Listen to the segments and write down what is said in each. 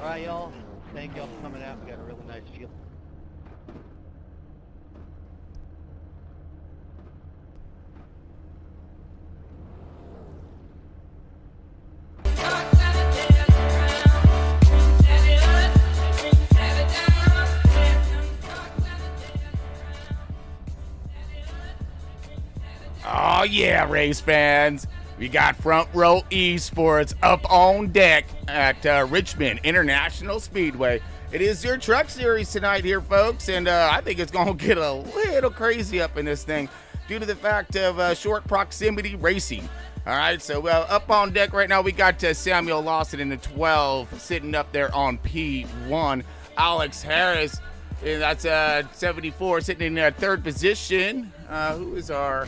right, y'all. Thank y'all for coming out. We got a really nice field. Oh, yeah, race fans. We got Front Row Esports up on deck at Richmond International Speedway. It is your truck series tonight here, folks, and I think it's going to get a little crazy up in this thing due to the fact of short proximity racing. All right, so up on deck right now, we got Samuel Lawson in the 12 sitting up there on P1. Alex Harris, and that's 74, sitting in third position. Who is our...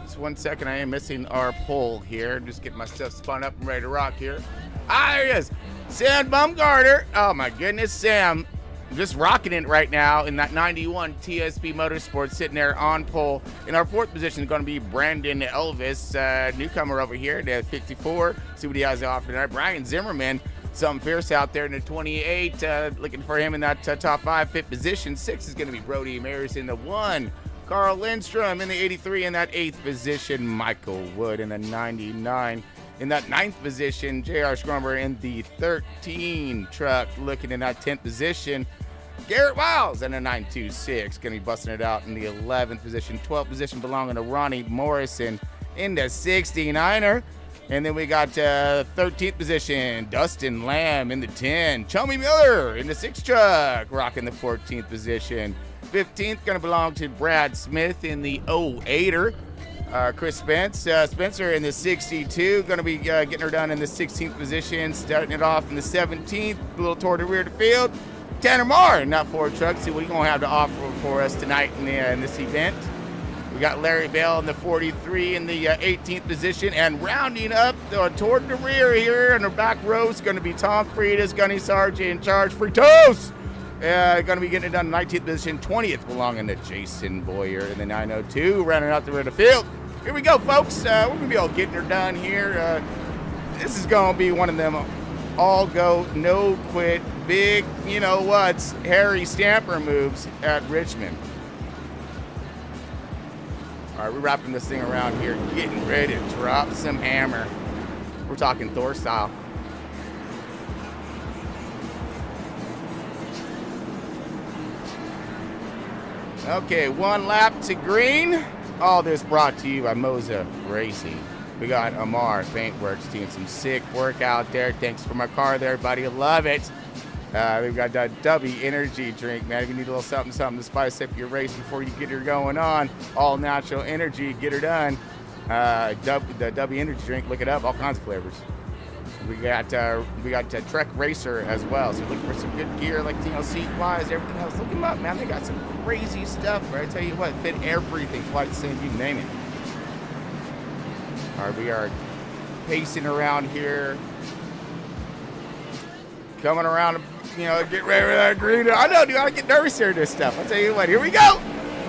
Just 1 second, I am missing our poll here. Just getting my stuff spun up and ready to rock here. There he is. Sam Bumgarner. Oh my goodness, Sam. Just rocking it right now in that 91 TSP Motorsports, sitting there on pole. In our fourth position is going to be Brandon Elvis, newcomer over here at 54. See what he has to offer tonight. Brian Zimmerman, something fierce out there in the 28. Looking for him in that top 5, fifth position. 6 is going to be Brody Maris in the 1. Carl Lindstrom in the 83 in that 8th position. Michael Wood in the 99. In that 9th position, J.R. Scrumber in the 13 truck, looking in that 10th position. Garrett Wiles in the 926, going to be busting it out in the 11th position. 12th position belonging to Ronnie Morrison in the 69er. And then we got 13th position, Dustin Lamb in the 10. Chummy Miller in the 6 truck, rocking the 14th position. 15th going to belong to Brad Smith in the 08er. Chris Spencer in the 62, going to be getting her done in the 16th position, starting it off in the 17th, a little toward the rear of the field. Tanner Marr in that Ford truck. See what he's going to have to offer for us tonight in this event. We got Larry Bell in the 43 in the 18th position, and rounding up toward the rear here in the back row is going to be Tom Fridas, Gunny Sargent in charge. Fritos! Going to be getting it done in 19th position. 20th belonging to Jason Boyer in the 902, rounding out the rear of the field. Here we go, folks. We're going to be all getting her done here. This is going to be one of them all go, no quit, big, you know what's, Harry Stamper moves at Richmond. All right, we're wrapping this thing around here, getting ready to drop some hammer. We're talking Thor style. Okay, 1 lap to green. All this brought to you by Moza Racing. We got Amar Paintworks doing some sick work out there. Thanks for my car there, buddy. Love it. We've got that W energy drink, man. If you need a little something to spice up your race before you get her going on, all natural energy, get her done. The W energy drink, look it up, all kinds of flavors. We got Trek Racer as well. So looking for some good gear, like seat wise, everything else. Look them up, man. They got some crazy stuff. Right? I tell you what, fit everything. Quite the same, you name it. All right, we are pacing around here, coming around. Get ready for that green. I know, dude. I get nervous here. This stuff. I tell you what. Here we go.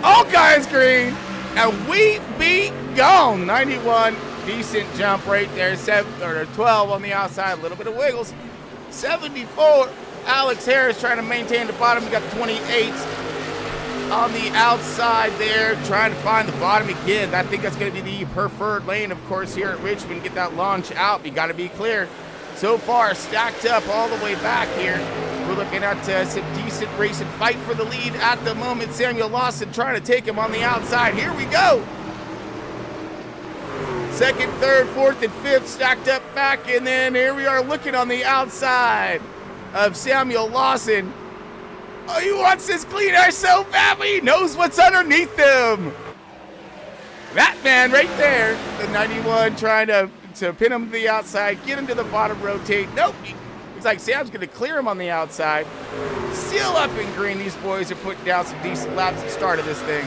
All kinds green, and we be gone. 91. Decent jump right there, 12 on the outside, a little bit of wiggles. 74, Alex Harris trying to maintain the bottom. We got 28 on the outside there, trying to find the bottom again. I think that's going to be the preferred lane, of course, here at Richmond. Get that launch out. You got to be clear. So far, stacked up all the way back here. We're looking at some decent racing fight for the lead at the moment. Samuel Lawson trying to take him on the outside. Here we go. Second, third, fourth, and fifth stacked up back, and then here we are looking on the outside of Samuel Lawson. Oh, he wants this clean air so bad, but he knows what's underneath him. That man right there, the 91 trying to pin him to the outside, get him to the bottom, rotate. Nope, it's like Sam's going to clear him on the outside. Still up in green. These boys are putting down some decent laps at the start of this thing.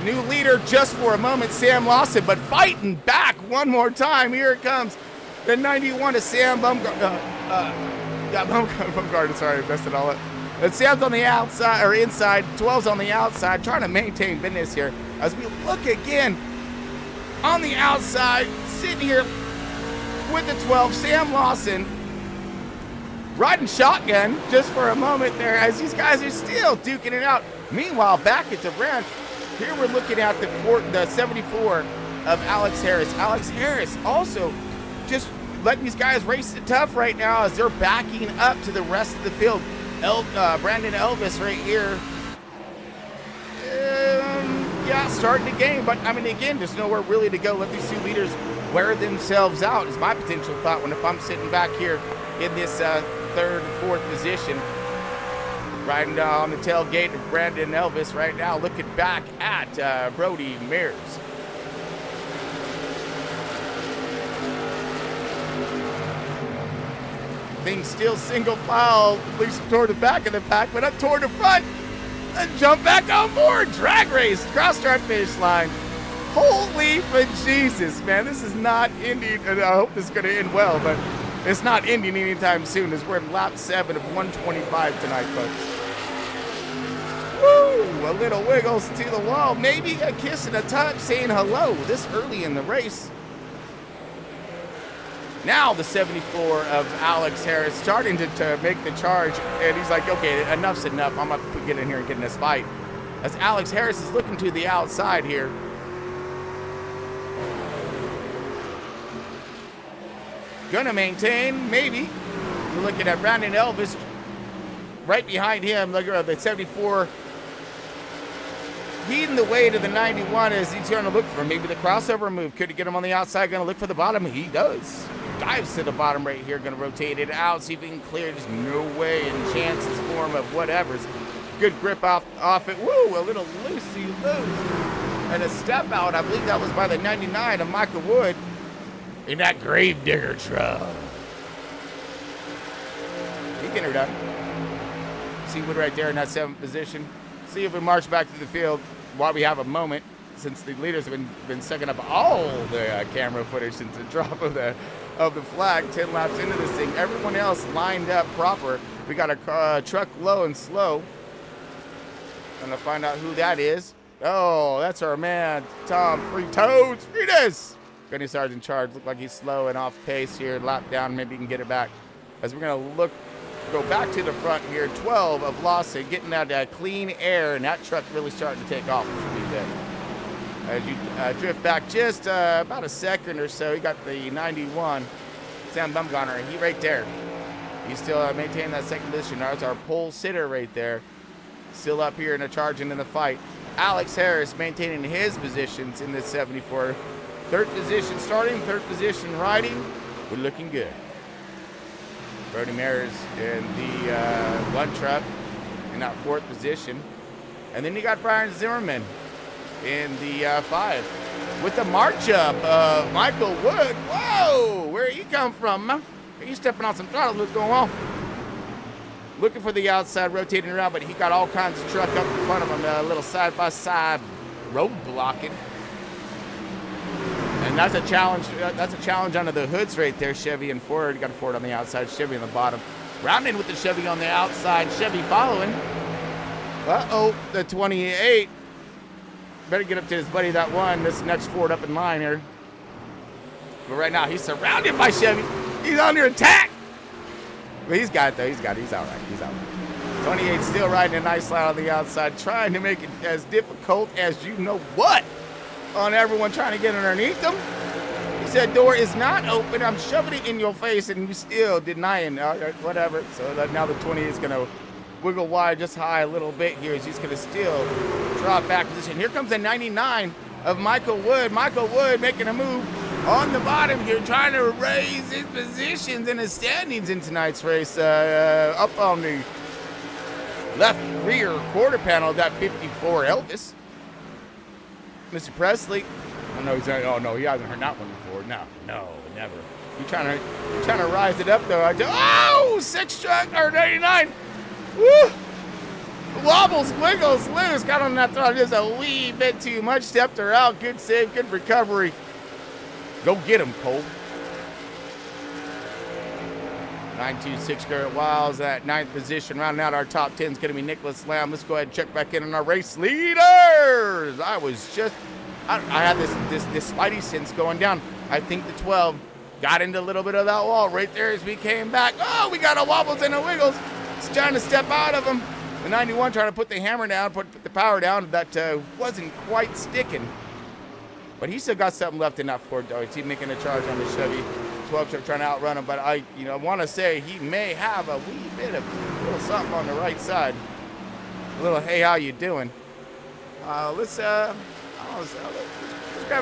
New leader just for a moment, Sam Lawson, but fighting back one more time. Here it comes. The 91 to Sam Bumgarner. Sorry, I messed it all up. But Sam's on the outside, or inside. 12's on the outside, trying to maintain business here. As we look again on the outside, sitting here with the 12, Sam Lawson. riding shotgun just for a moment there as these guys are still duking it out. Meanwhile, back at the ranch, here we're looking at the 74 of Alex Harris. Alex Harris also just letting these guys race it tough right now as they're backing up to the rest of the field. Brandon Elvis right here. Yeah, starting the game, but I mean, again, there's nowhere really to go. Let these two leaders wear themselves out is my potential thought when if I'm sitting back here in this third and fourth position, riding on the tailgate of Brandon Elvis right now, looking back at Brody Mears. Things still single file, at least toward the back of the pack, but up toward the front. And jump back on board. Drag race across our finish line. Holy Jesus, man. This is not ending. I hope this is going to end well, but it's not ending anytime soon as we're in lap 7 of 125 tonight, folks. Woo! A little wiggles to the wall. Maybe a kiss and a touch saying hello this early in the race. Now the 74 of Alex Harris starting to make the charge, and he's like, okay, enough's enough. I'm about to get in here and get in this fight. As Alex Harris is looking to the outside here. Gonna maintain, maybe. We're looking at Brandon Elvis right behind him. Look at the 74 leading the way to the 91 as he's going to look for maybe the crossover move. Could he get him on the outside? Going to look for the bottom. He does. Dives to the bottom right here. Going to rotate it out. See if he can clear. Just no way in chances for him of whatever's. Good grip off it. Woo, a little loosey-loose. And a step out. I believe that was by the 99 of Michael Wood in that Gravedigger truck. He can her done. See Wood right there in that 7th position. See if we march back to the field while we have a moment, since the leaders have been sucking up all the camera footage since the drop of the flag 10 laps into this thing. Everyone else lined up proper. We got a truck low and slow. Gonna find out who that is. Oh, that's our man, Tom Fritas. Gunny Sergeant Charge. Look like he's slow and off pace here. Lap down, maybe he can get it back. As we're gonna go back to the front here. 12 of Lawson getting that clean air, and that truck really starting to take off. As you drift back just about a second or so, you got the 91, Sam Bumgarner. He right there. He's still maintaining that 2nd position. That's our pole sitter right there. Still up here and charging in the fight. Alex Harris maintaining his positions in this 74. 3rd position starting, 3rd position riding. We're looking good. Brody Mears in the 1 truck in that 4th position. And then you got Brian Zimmerman in the 5 with the march up of Michael Wood. Whoa, where you come from, man? Are you stepping on some throttles? What's going on? Looking for the outside, rotating around, but he got all kinds of truck up in front of him, a little side-by-side road blocking. And that's a challenge. That's a challenge under the hoods right there. Chevy and Ford. You got a Ford on the outside, Chevy on the bottom. Rounding with the Chevy on the outside, Chevy following. Uh-oh, the 28. Better get up to his buddy that one. This next Ford up in line here. But right now, he's surrounded by Chevy. He's under attack. But he's got it, though. He's all right. He's all right. 28 still riding a nice line on the outside, trying to make it as difficult as you know what on everyone trying to get underneath them. He said, door is not open. I'm shoving it in your face, and you still denying whatever. So now the 28 is going to wiggle wide just high a little bit here. He's going to still drop back position. Here comes the 99 of Michael Wood. Michael Wood making a move on the bottom here, trying to raise his positions and his standings in tonight's race. Up on the left rear quarter panel of that 54 Elvis. Mr. Presley. Oh no, he hasn't heard that one before. No, never. You trying to rise it up though? Oh, 6 truck or 99. Woo! Wobbles, wiggles, loose. Got on that throttle just a wee bit too much. Stepped her out. Good save, good recovery. Go get him, Cole. 926 Garrett Wiles at 9th position. Rounding out our top 10 is going to be Nicholas Lamb. Let's go ahead and check back in on our race leaders. I had this spidey sense going down. I think the 12 got into a little bit of that wall right there as we came back. Oh, we got a wobbles and a wiggles. It's trying to step out of him. The 91 trying to put the hammer down, put the power down. That wasn't quite sticking. But he still got something left in that Ford, though. He's making a charge on the Chevy. 12 truck trying to outrun him, but I want to say he may have a wee bit of a little something on the right side. A little, hey, how you doing? Let's grab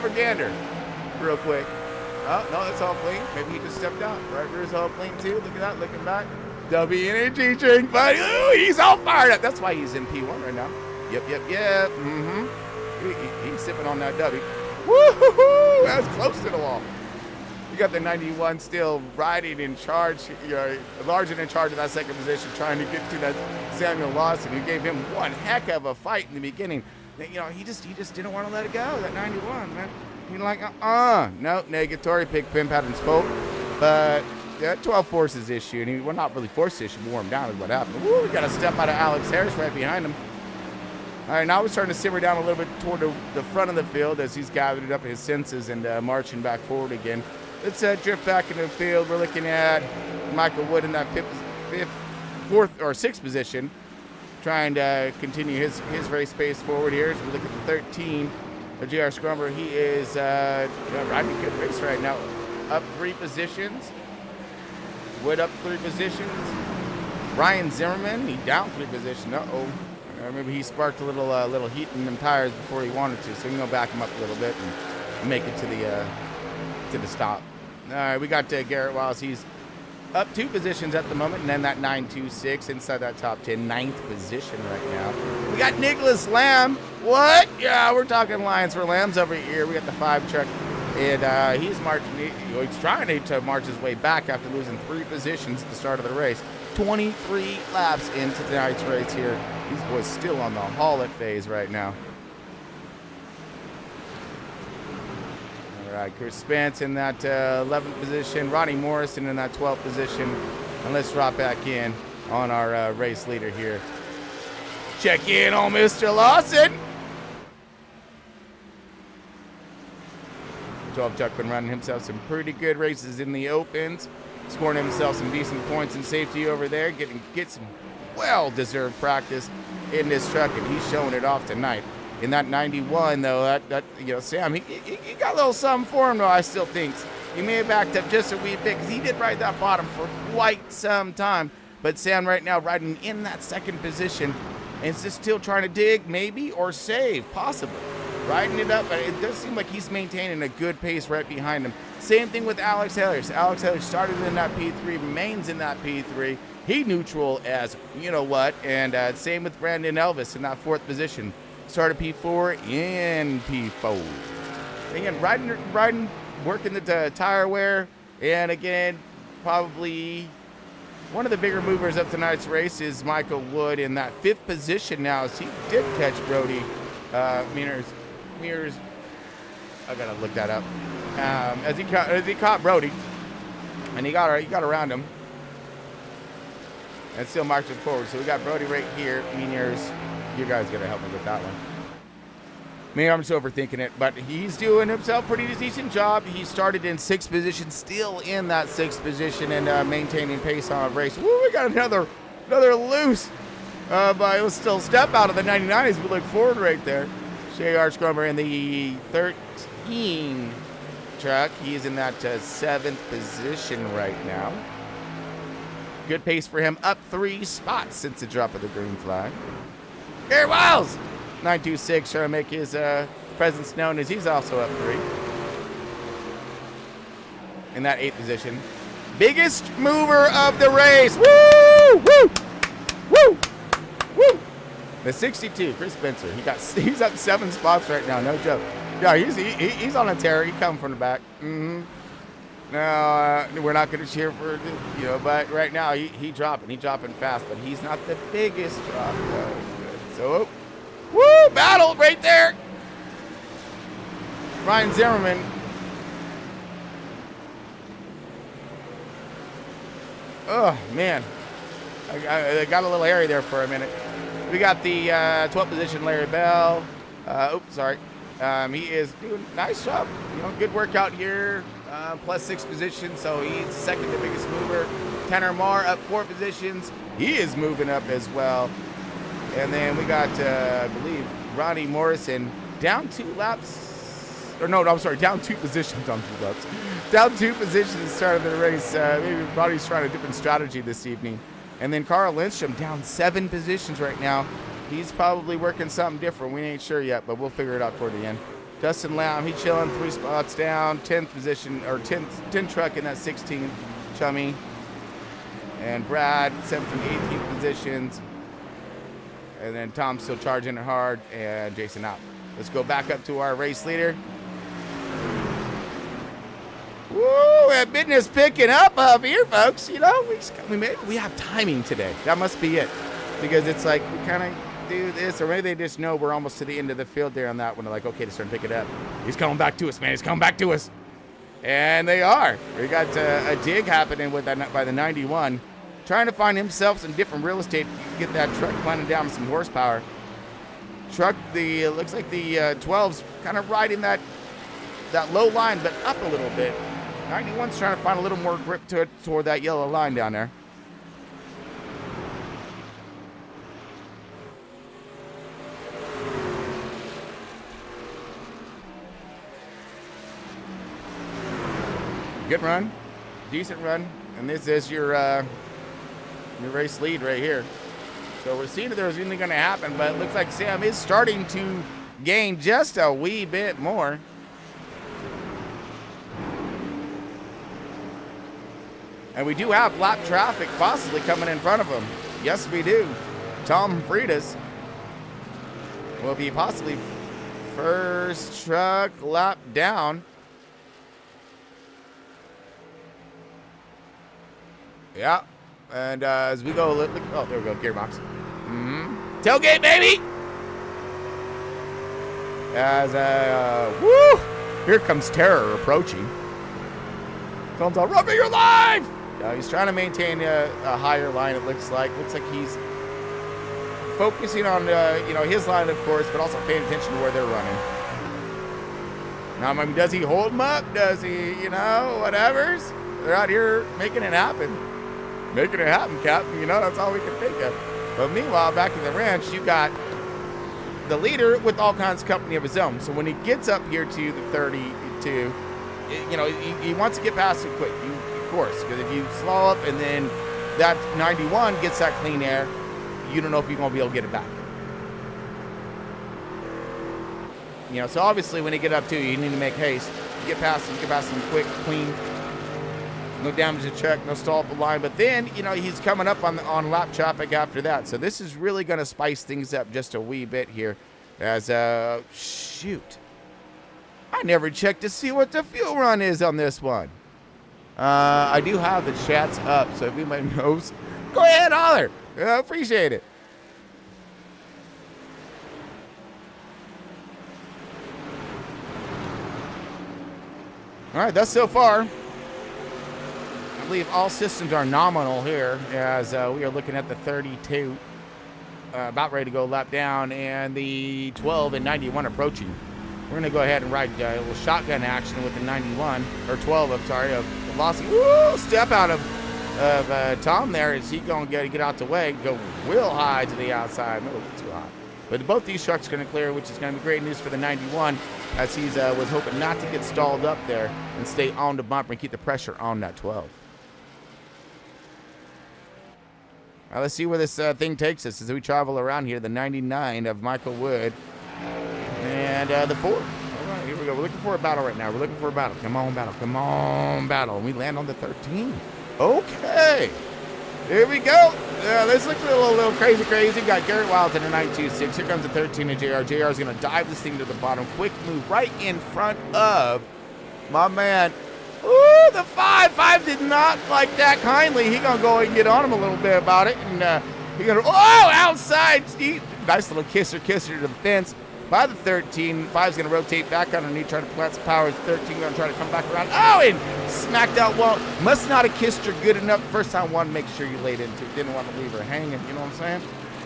a gander real quick. Oh, no, that's all clean. Maybe he just stepped out. Right rear's all clean, too. Look at that, looking back. W energy drink, buddy. Ooh, he's all fired up. That's why he's in P1 right now. Yep. He's sipping on that W. Woo-hoo-hoo! That was close to the wall. You got the 91 still riding in charge, larger in charge of that second position, trying to get to that Samuel Lawson, who gave him one heck of a fight in the beginning. He just didn't want to let it go, that 91, man. He's like, no, negatory, pick pin pattern's fault. But 12 forces issue, and well, not really force issue, wore him down is what happened. Woo, we got a step out of Alex Harris right behind him. All right, now we're starting to simmer down a little bit toward the front of the field as he's gathered up his senses and marching back forward again. Let's drift back into the field. We're looking at Michael Wood in that fourth or sixth position, trying to continue his race pace forward here. As we look at the 13 of J.R. Scrumber, he is riding a good race right now. Up 3 positions. Wood up 3 positions. Ryan Zimmerman, he down 3 positions. Maybe he sparked a little heat in them tires before he wanted to, so we can go back him up a little bit and make it to the stop. All right, we got Garrett Wiles. He's up 2 positions at the moment, and then that 926 inside that top 10, 9th position right now. We got Nicholas Lamb. What? Yeah, we're talking Lions for Lambs over here. We got the 5 truck, and he's marching. He's trying to march his way back after losing 3 positions at the start of the race. 23 laps into tonight's race here. These boys still on the haul it phase right now. All right, Chris Spence in that 11th position. Ronnie Morrison in that 12th position. And let's drop back in on our race leader here. Check in on Mr. Lawson. 12 Chuck been running himself some pretty good races in the opens. Scoring himself some decent points in safety over there. Get some well-deserved practice in this truck, and he's showing it off tonight. In that 91, though, Sam, he got a little something for him, though, I still think. He may have backed up just a wee bit, because he did ride that bottom for quite some time. But Sam right now riding in that second position, and is just still trying to dig, maybe, or save, possibly. Riding it up, but it does seem like he's maintaining a good pace right behind him. Same thing with Alex Hellers. Alex Hellers started in that P3, remains in that P3. He neutral as you-know-what, and same with Brandon Elvis in that 4th position. Started P4 in P4. Again, riding, working the tire wear, and again, probably one of the bigger movers of tonight's race is Michael Wood in that 5th position now, as he did catch Brody Mears. I gotta look that up. As he caught Brody, and he got around him, and still marching forward. So we got Brody right here. Mears, you guys gotta help me with that one. Maybe I'm just overthinking it, but he's doing himself a pretty decent job. He started in 6th position, still in that 6th position, and maintaining pace on a race. Woo, we got another loose, but he'll still step out of the 99 as we look forward right there. J.R. Scrumber in the 13 truck. He is in that 7th position right now. Good pace for him, up 3 spots since the drop of the green flag. Garrett Wiles, 926, trying to make his presence known as he's also up 3. In that 8th position. Biggest mover of the race. Woo! Woo! Woo! Woo! The 62, Chris Spencer. He's up 7 spots right now, no joke. Yeah, he's on a tear. He coming from the back. No, we're not going to cheer for but right now he's dropping fast, but he's not the biggest drop. So, woo, battle right there. Ryan Zimmerman. Oh man, I got a little hairy there for a minute. We got the 12th position, Larry Bell. He is doing a nice job. Good workout here. plus 6 positions, so he's second to biggest mover. Tanner Marr up 4 positions. He is moving up as well. And then we got, I believe, Ronnie Morrison down 2 laps. Or no, I'm sorry, down 2 positions on 2 laps. Down 2 positions at the start of the race. Maybe Ronnie's trying a different strategy this evening. And then Carl Lindstrom down 7 positions right now. He's probably working something different. We ain't sure yet, but we'll figure it out toward the end. Dustin Lamb, he's chilling 3 spots down, 10th position, or 10 truck in that 16th, Chummy. And Brad, 17th, 18th positions. And then Tom's still charging it hard, and Jason out. Let's go back up to our race leader. Woo, that business picking up here, folks. You know, we have timing today. That must be it. Because it's like we kind of do this, or maybe they just know we're almost to the end of the field there on that one. They're like, okay, to start to pick it up. He's coming back to us, man. He's coming back to us. And they are. We got a dig happening with that by the 91. Trying to find himself some different real estate to get that truck planted down with some horsepower. Truck, looks like the 12's kind of riding that low line, but up a little bit. 91's trying to find a little more grip to it toward that yellow line down there. Good run, decent run, and this is your race lead right here. So we're seeing that there's anything going to happen, but it looks like Sam is starting to gain just a wee bit more. And we do have lap traffic possibly coming in front of him. Yes, we do. Tom Freitas will be possibly first truck lap down. Yeah. And as we go, oh, there we go, gearbox. Tailgate, baby! As, here comes terror approaching. Comes out, run for your life! He's trying to maintain a higher line, it looks like. Looks like he's focusing on, his line, of course, but also paying attention to where they're running. Now, I mean, does he hold them up? Does he, whatevers? They're out here making it happen. Making it happen, Captain. That's all we can think of. But meanwhile, back in the ranch, you got the leader with all kinds of company of his own. So when he gets up here to the 32, he wants to get past it quick, of course. Because if you slow up and then that 91 gets that clean air, you don't know if you're going to be able to get it back. So obviously when you get up to you need to make haste. Get past him quick, clean. No damage to check, no stall up the line. But then, he's coming up on lap traffic after that. So this is really going to spice things up just a wee bit here. As, shoot. I never checked to see what the fuel run is on this one. I do have the chats up, so if anybody knows, go ahead, holler. I appreciate it. All right, that's so far. I believe all systems are nominal here as we are looking at the 32, about ready to go lap down, and the 12 and 91 approaching. We're going to go ahead and ride a little shotgun action with the 91, or 12, I'm sorry, of Velocity. Woo! Step out of Tom there. Is he going to get out the way, go real high to the outside, no, too high. But both these trucks are going to clear, which is going to be great news for the 91, as he was hoping not to get stalled up there and stay on the bumper and keep the pressure on that 12. All right, let's see where this thing takes us as we travel around here. The 99 of Michael Wood and the 4. All right, here we go. We're looking for a battle right now. We're looking for a battle. Come on, battle. Come on, battle. And we land on the 13. Okay. Here we go. This looks a little crazy. Got Garrett Wild in the 926. Here comes the 13 of JR. JR is going to dive this thing to the bottom. Quick move right in front of my man. Ooh, the 5. 5 did not like that kindly. He going to go and get on him a little bit about it. And he going to, outside. Nice little kisser to the fence. By the 13, 5's going to rotate back underneath, trying to plant some power. 13 going to try to come back around. Oh, and smacked out well. Must not have kissed her good enough. First time one, make sure you laid into it. Didn't want to leave her hanging, you know what I'm saying?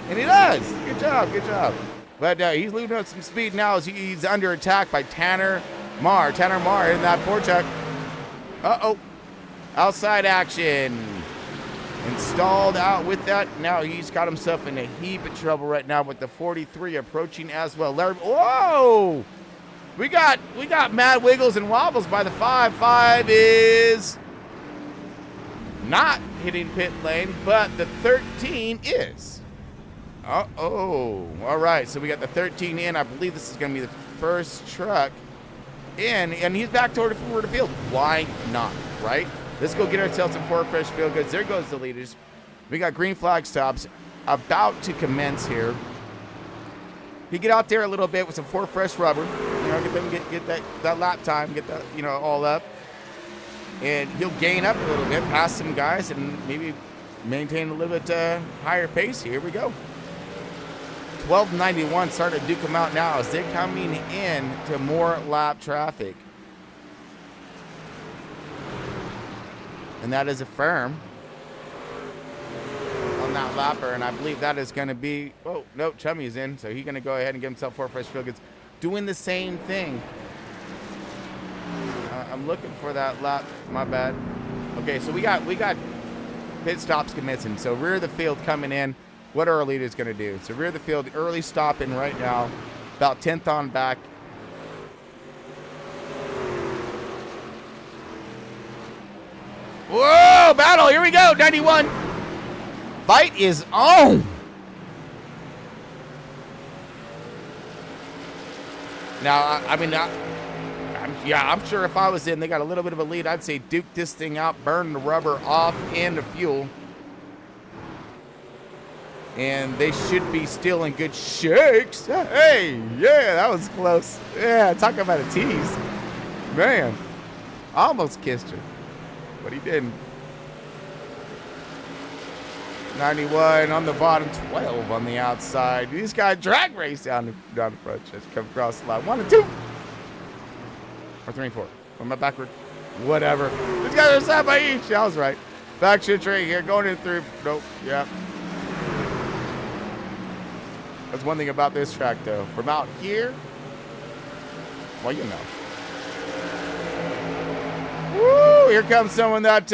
And he does. Good job. But he's losing up some speed now as he's under attack by Tanner Marr. Tanner Marr in that 4 truck. Uh-oh. Outside action. Installed out with that. Now he's got himself in a heap of trouble right now with the 43 approaching as well. Larry, whoa! We got mad wiggles and wobbles by the 5. 5 is not hitting pit lane, but the 13 is. Uh-oh. All right, so we got the 13 in. I believe this is going to be the first truck in, and he's back toward the field. Why not, right? Let's go get ourselves some 4 fresh field goods. There goes the leaders. We got green flag stops about to commence here. He get out there a little bit with some 4 fresh rubber. You know, get that lap time, get that, you know, all up. And he'll gain up a little bit, pass some guys, and maybe maintain a little bit higher pace. Here we go. 1291 starting to duke them out now as they're coming in to more lap traffic. And that is a firm on that lapper, and I believe that is going to be, oh, no, Chummy's in, so he's going to go ahead and give himself 4 fresh field goods. Doing the same thing. I'm looking for that lap, my bad. Okay, so we got pit stops commencing. So rear of the field coming in. What are our leaders going to do? So rear of the field, early stopping right now, about 10th on back. Whoa, battle, here we go, 91. Fight is on. Now, I'm sure if I was in, they got a little bit of a lead. I'd say duke this thing out, burn the rubber off and the fuel. And they should be still in good shakes. Hey, yeah, that was close. Yeah, talk about a tease. Man, I almost kissed her, but he didn't. 91 on the bottom, 12 on the outside. These guys drag race down the front. Just come across the line. 1 and 2. Or 3 and 4. Am I backward? Whatever. These guys are side by each. I was right. Back shift right here. Going in 3. Nope. Yeah. That's one thing about this track, though. From out here, well, you know. Woo! Here comes someone that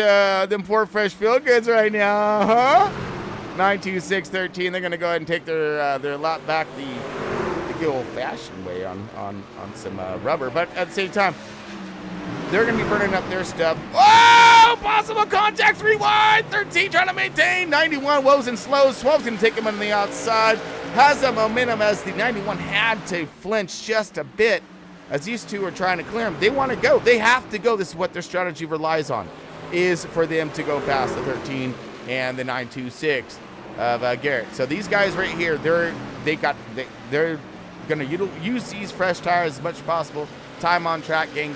them 4 fresh field goods right now, huh? 92613. They're gonna go ahead and take their lap back the good old-fashioned way on some rubber, but at the same time, they're gonna be burning up their stuff. Oh! Possible contact 3 wide. 13 trying to maintain. 91 woes and slows. 12's gonna take him on the outside. Has the momentum as the 91 had to flinch just a bit as these two are trying to clear him. They want to go. They have to go. This is what their strategy relies on, is for them to go past the 13 and the 926 of Garrett. So these guys right here, they're going to use these fresh tires as much as possible. Time on track, gang.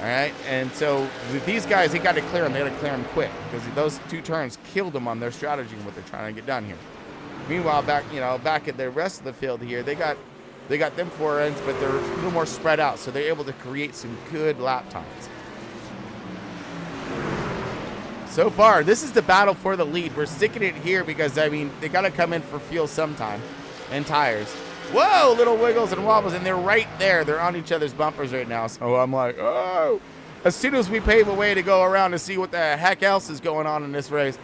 All right, and so with these guys, they got to clear them. They got to clear them quick because those 2 turns killed them on their strategy and what they're trying to get done here. Meanwhile, back at the rest of the field here, they got them 4 ends, but they're a little more spread out, so they're able to create some good lap times. So far, this is the battle for the lead. We're sticking it here because, I mean, they got to come in for fuel sometime and tires. Whoa, little wiggles and wobbles, and they're right there. They're on each other's bumpers right now, so I'm like, oh. As soon as we pave a way to go around to see what the heck else is going on in this race,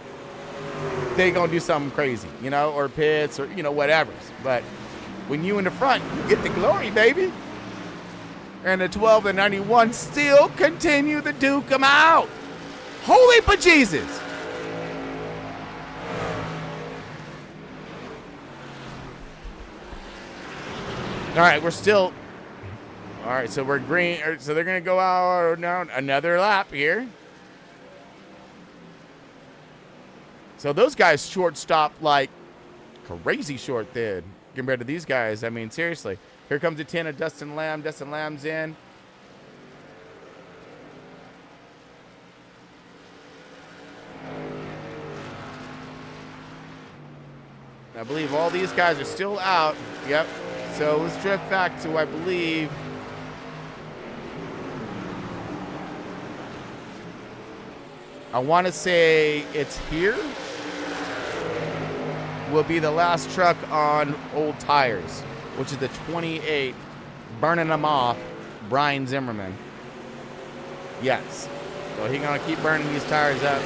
they gonna do something crazy, or pits or, whatever. But when you in the front, you get the glory, baby. And the 12 and 91 still continue to duke them out. Holy bejesus. All right, we're still. All right, so we're green. So they're going to go out now another lap here. So those guys short stopped like crazy short there compared to these guys. I mean, seriously. Here comes the 10 of Dustin Lamb. Dustin Lamb's in. I believe all these guys are still out. Yep. So let's drift back to, I believe, I want to say it's here will be the last truck on old tires, which is the 28, burning them off, Brian Zimmerman. Yes. So he's going to keep burning these tires up.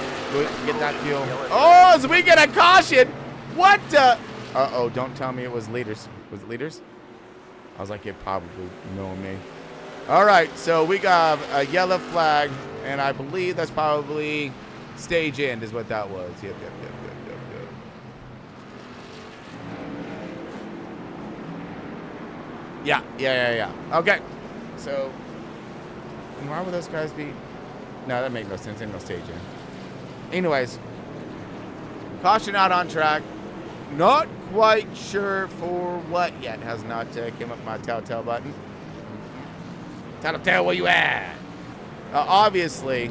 Get that fuel. Oh, so we get a caution. What the? Uh-oh, don't tell me it was leaders. Was it leaders? I was like, it probably knowing me. All right, so we got a yellow flag, and I believe that's probably stage end is what that was. Yep. Yeah. Okay, so and why would those guys be? No, that makes no sense. Ain't no stage end. Anyways, caution out on track. Not quite sure for what yet. Has not came up my telltale button. Tell where you at. Obviously,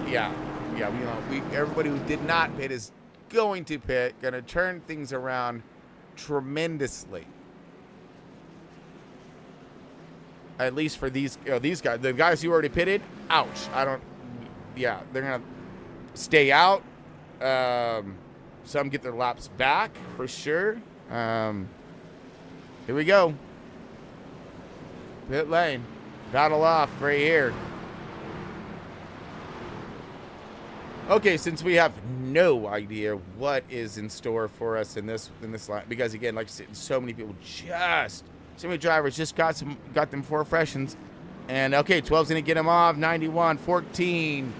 yeah. Everybody who did not pit is going to pit. Going to turn things around tremendously. At least for these guys, the guys who already pitted. Ouch! Yeah, they're gonna stay out. Some get their laps back for sure. Here we go. Pit lane. Battle off right here. Okay, since we have no idea what is in store for us in this line, because again, like I said, so many drivers just got them 4 freshens. And okay, 12's gonna get them off. 91, 14,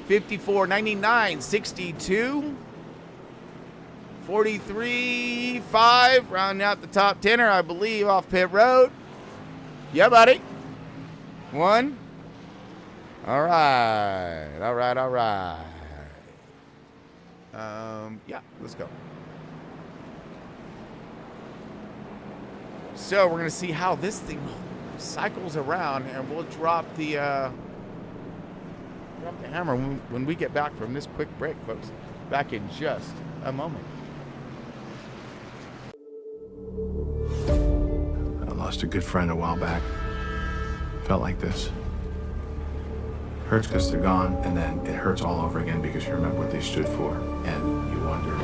54, 99, 62, 43, 5, rounding out the top 10er, I believe, off pit road. Yeah, buddy. 1. All right. Yeah, let's go. So we're gonna see how this thing cycles around, and we'll drop the hammer when we get back from this quick break, folks. Back in just a moment. I lost a good friend a while back. Felt like this. Hurts because they're gone, and then it hurts all over again because you remember what they stood for, and you wonder.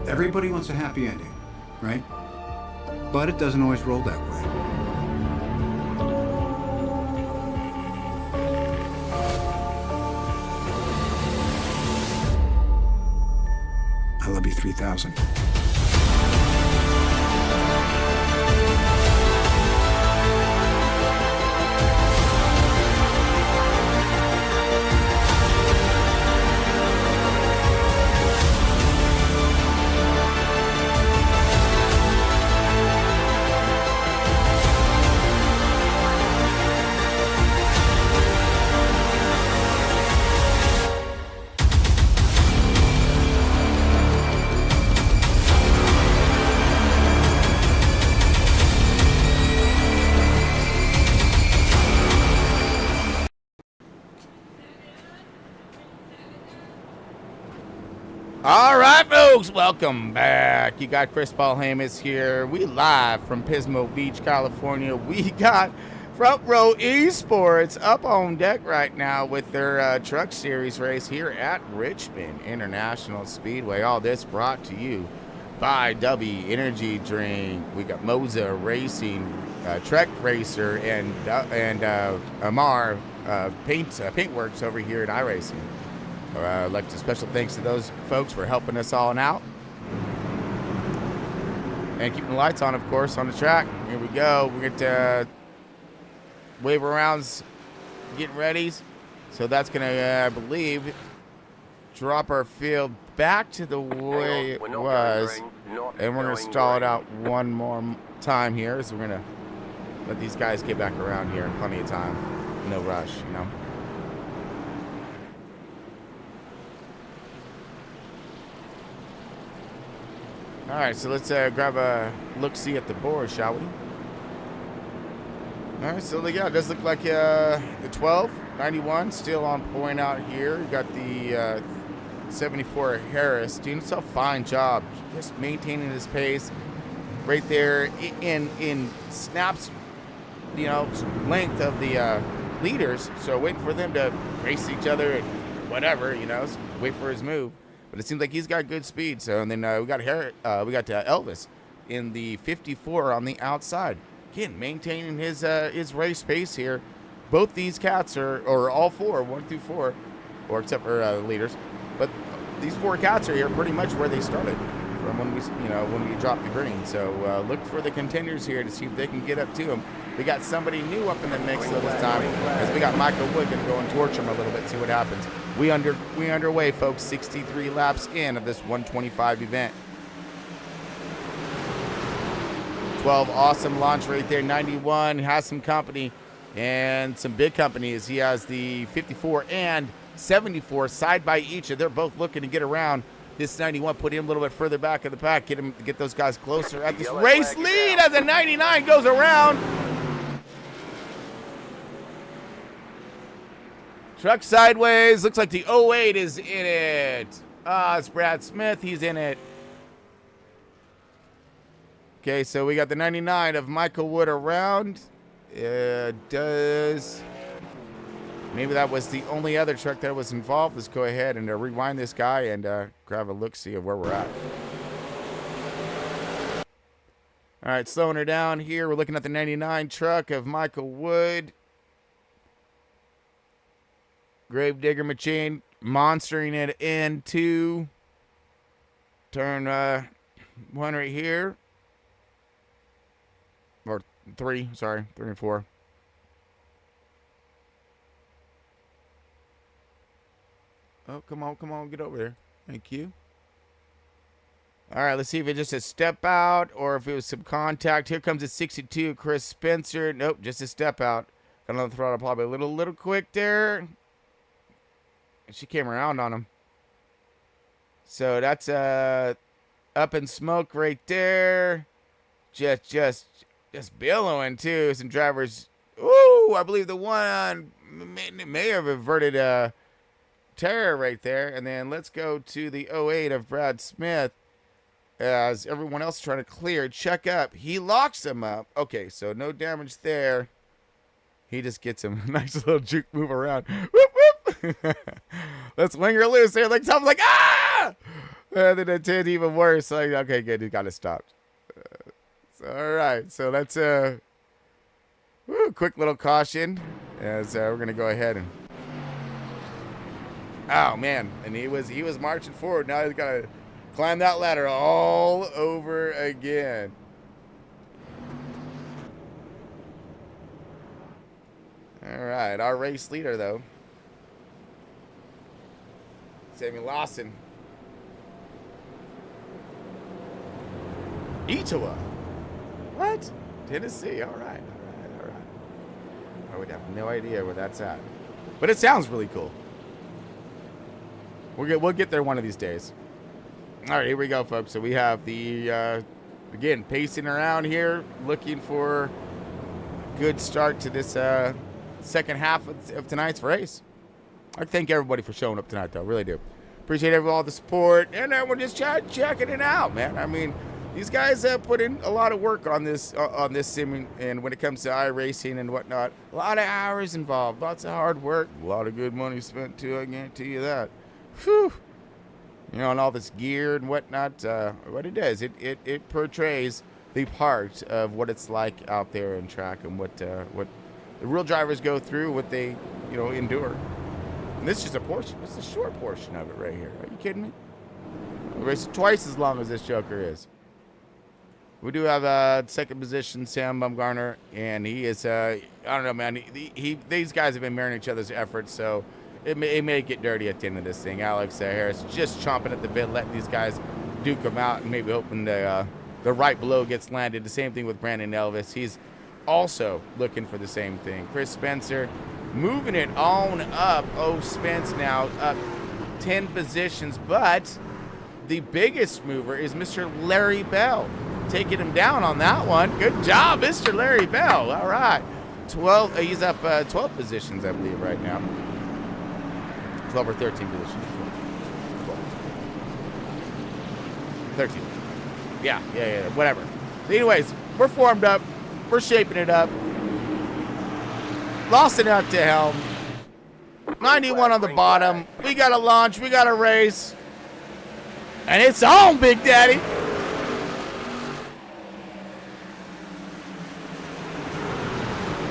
Everybody wants a happy ending, right? But it doesn't always roll that way. I love you 3000. All right, folks, welcome back. You got Chris Paul Hamas here. We live from Pismo Beach, California. We got Front Row Esports up on deck right now with their truck series race here at Richmond International Speedway. All this brought to you by W Energy Drink. We got Moza Racing, Trek Racer, and Amar Paintworks over here at iRacing. I'd like to special thanks to those folks for helping us all out. And keeping the lights on, of course, on the track. Here we go. We get wave arounds getting ready. So that's going to, I believe, drop our field back to the way it was. And we're going to stall it out one more time here. So we're going to let these guys get back around here in plenty of time. No rush, you know. All right, so let's grab a look-see at the board, shall we? All right, so yeah, it does look like the 12, 91 still on point out here. You got the 74 Harris doing a fine job, just maintaining his pace right there in snaps, you know, length of the leaders. So waiting for them to race each other and whatever, you know, wait for his move. But it seems like he's got good speed. So, and then we got Elvis in the 54 on the outside. Again, maintaining his race pace here. both these cats or all four, 1 through 4, or except for leaders, but these 4 cats are here pretty much where they started from when we dropped the green. So look for the contenders here to see if they can get up to them. We got somebody new up in the mix this time, as we got Michael Wood going to go and torch him a little bit, see what happens. We underway, folks. 63 laps in of this 125 event. 12, awesome launch right there. 91 has some company and some big companies. He has the 54 and 74 side by each, and they're both looking to get around this 91, put him a little bit further back in the pack, get those guys closer at this race lead as the 99 goes around. Truck sideways. Looks like the 08 is in it. It's Brad Smith. He's in it. Okay, so we got the 99 of Michael Wood around. Maybe that was the only other truck that was involved. Let's go ahead and rewind this guy and grab a look-see of where we're at. All right, slowing her down here. We're looking at the 99 truck of Michael Wood. Gravedigger machine, monstering it into turn 1 right here. Or 3, sorry, 3 and 4. Oh, come on, get over there. Thank you. All right, let's see if it's just a step out or if it was some contact. Here comes a 62, Chris Spencer. Nope, just a step out. Got on the throttle probably a little quick there. She came around on him. So that's up in smoke right there. Just billowing too. Some drivers. Ooh, I believe the one may have averted terror right there. And then let's go to the 08 of Brad Smith. As everyone else is trying to clear, check up. He locks him up. Okay, so no damage there. He just gets him a nice little juke move around. Whoop, whoop. Let's wing her loose there. Like Tom's like, ah! And then it did even worse. Like, okay, good. He got it stopped. All right. So that's a quick little caution as we're going to go ahead and. Oh, man. And he was marching forward. Now he's got to climb that ladder all over again. All right, our race leader, though, Sammy Lawson. Etowah. What? Tennessee. All right. I would have no idea where that's at. But it sounds really cool. We'll get there one of these days. All right, here we go, folks. So we have the, again, pacing around here, looking for a good start to this second half of tonight's race. I thank everybody for showing up tonight, though. Really do. Appreciate all the support. And everyone just checking it out, man. I mean, these guys put in a lot of work on this sim, and when it comes to iRacing and whatnot, a lot of hours involved, lots of hard work, a lot of good money spent, too. I guarantee you that. Whew. You know, and all this gear and whatnot, what it does, it portrays the part of what it's like out there in track and what the real drivers go through, what they, endure. And this is just a portion. This is a short portion of it right here. Are you kidding me? The race is twice as long as this joker is. We do have second position, Sam Bumgarner, and he is, I don't know, man. These guys have been mirroring each other's efforts, so it may get dirty at the end of this thing. Alex Harris just chomping at the bit, letting these guys duke them out, and maybe hoping the right blow gets landed. The same thing with Brandon Elvis. He's also looking for the same thing. Chris Spencer moving it on up. Oh, Spence now up 10 positions, but the biggest mover is Mr. Larry Bell, taking him down on that one. Good job, Mr. Larry Bell. All right. 12. He's up 12 positions, I believe, right now. 12 or 13 positions. 12. 13. Yeah, whatever. So anyways, we're formed up. We're shaping it up. Lawson out to helm. 91 on the bottom. We got to launch. We got to race. And it's on, Big Daddy.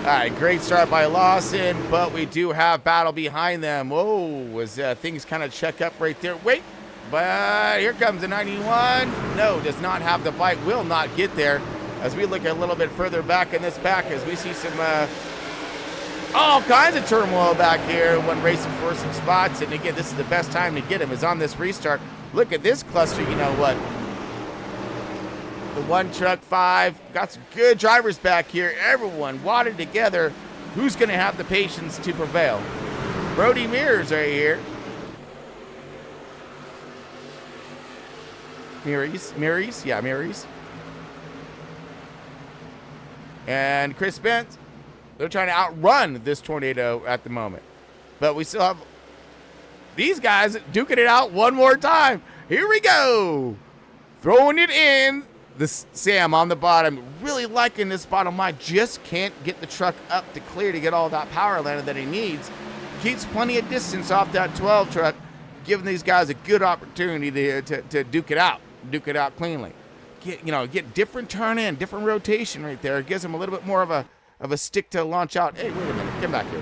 right, great start by Lawson, but we do have battle behind them. Whoa, as things kind of check up right there. Wait, but here comes the 91. No, does not have the bite, will not get there. As we look a little bit further back in this pack, as we see some all kinds of turmoil back here when racing for some spots. And again, this is the best time to get him, is on this restart. Look at this cluster, you know what? The 1 truck 5, got some good drivers back here. Everyone wadded together. Who's going to have the patience to prevail? Brody Mears right here. Mears, yeah, Mears. And Chris Spence. They're trying to outrun this tornado at the moment. But we still have these guys duking it out one more time. Here we go. Throwing it in. This Sam on the bottom, really liking this bottom line. Just can't get the truck up to clear to get all that power landed that he needs. Keeps plenty of distance off that 12 truck, giving these guys a good opportunity to duke it out cleanly. Get different turn in, different rotation right there. It gives them a little bit more of a stick to launch out. Hey, wait a minute, come back here.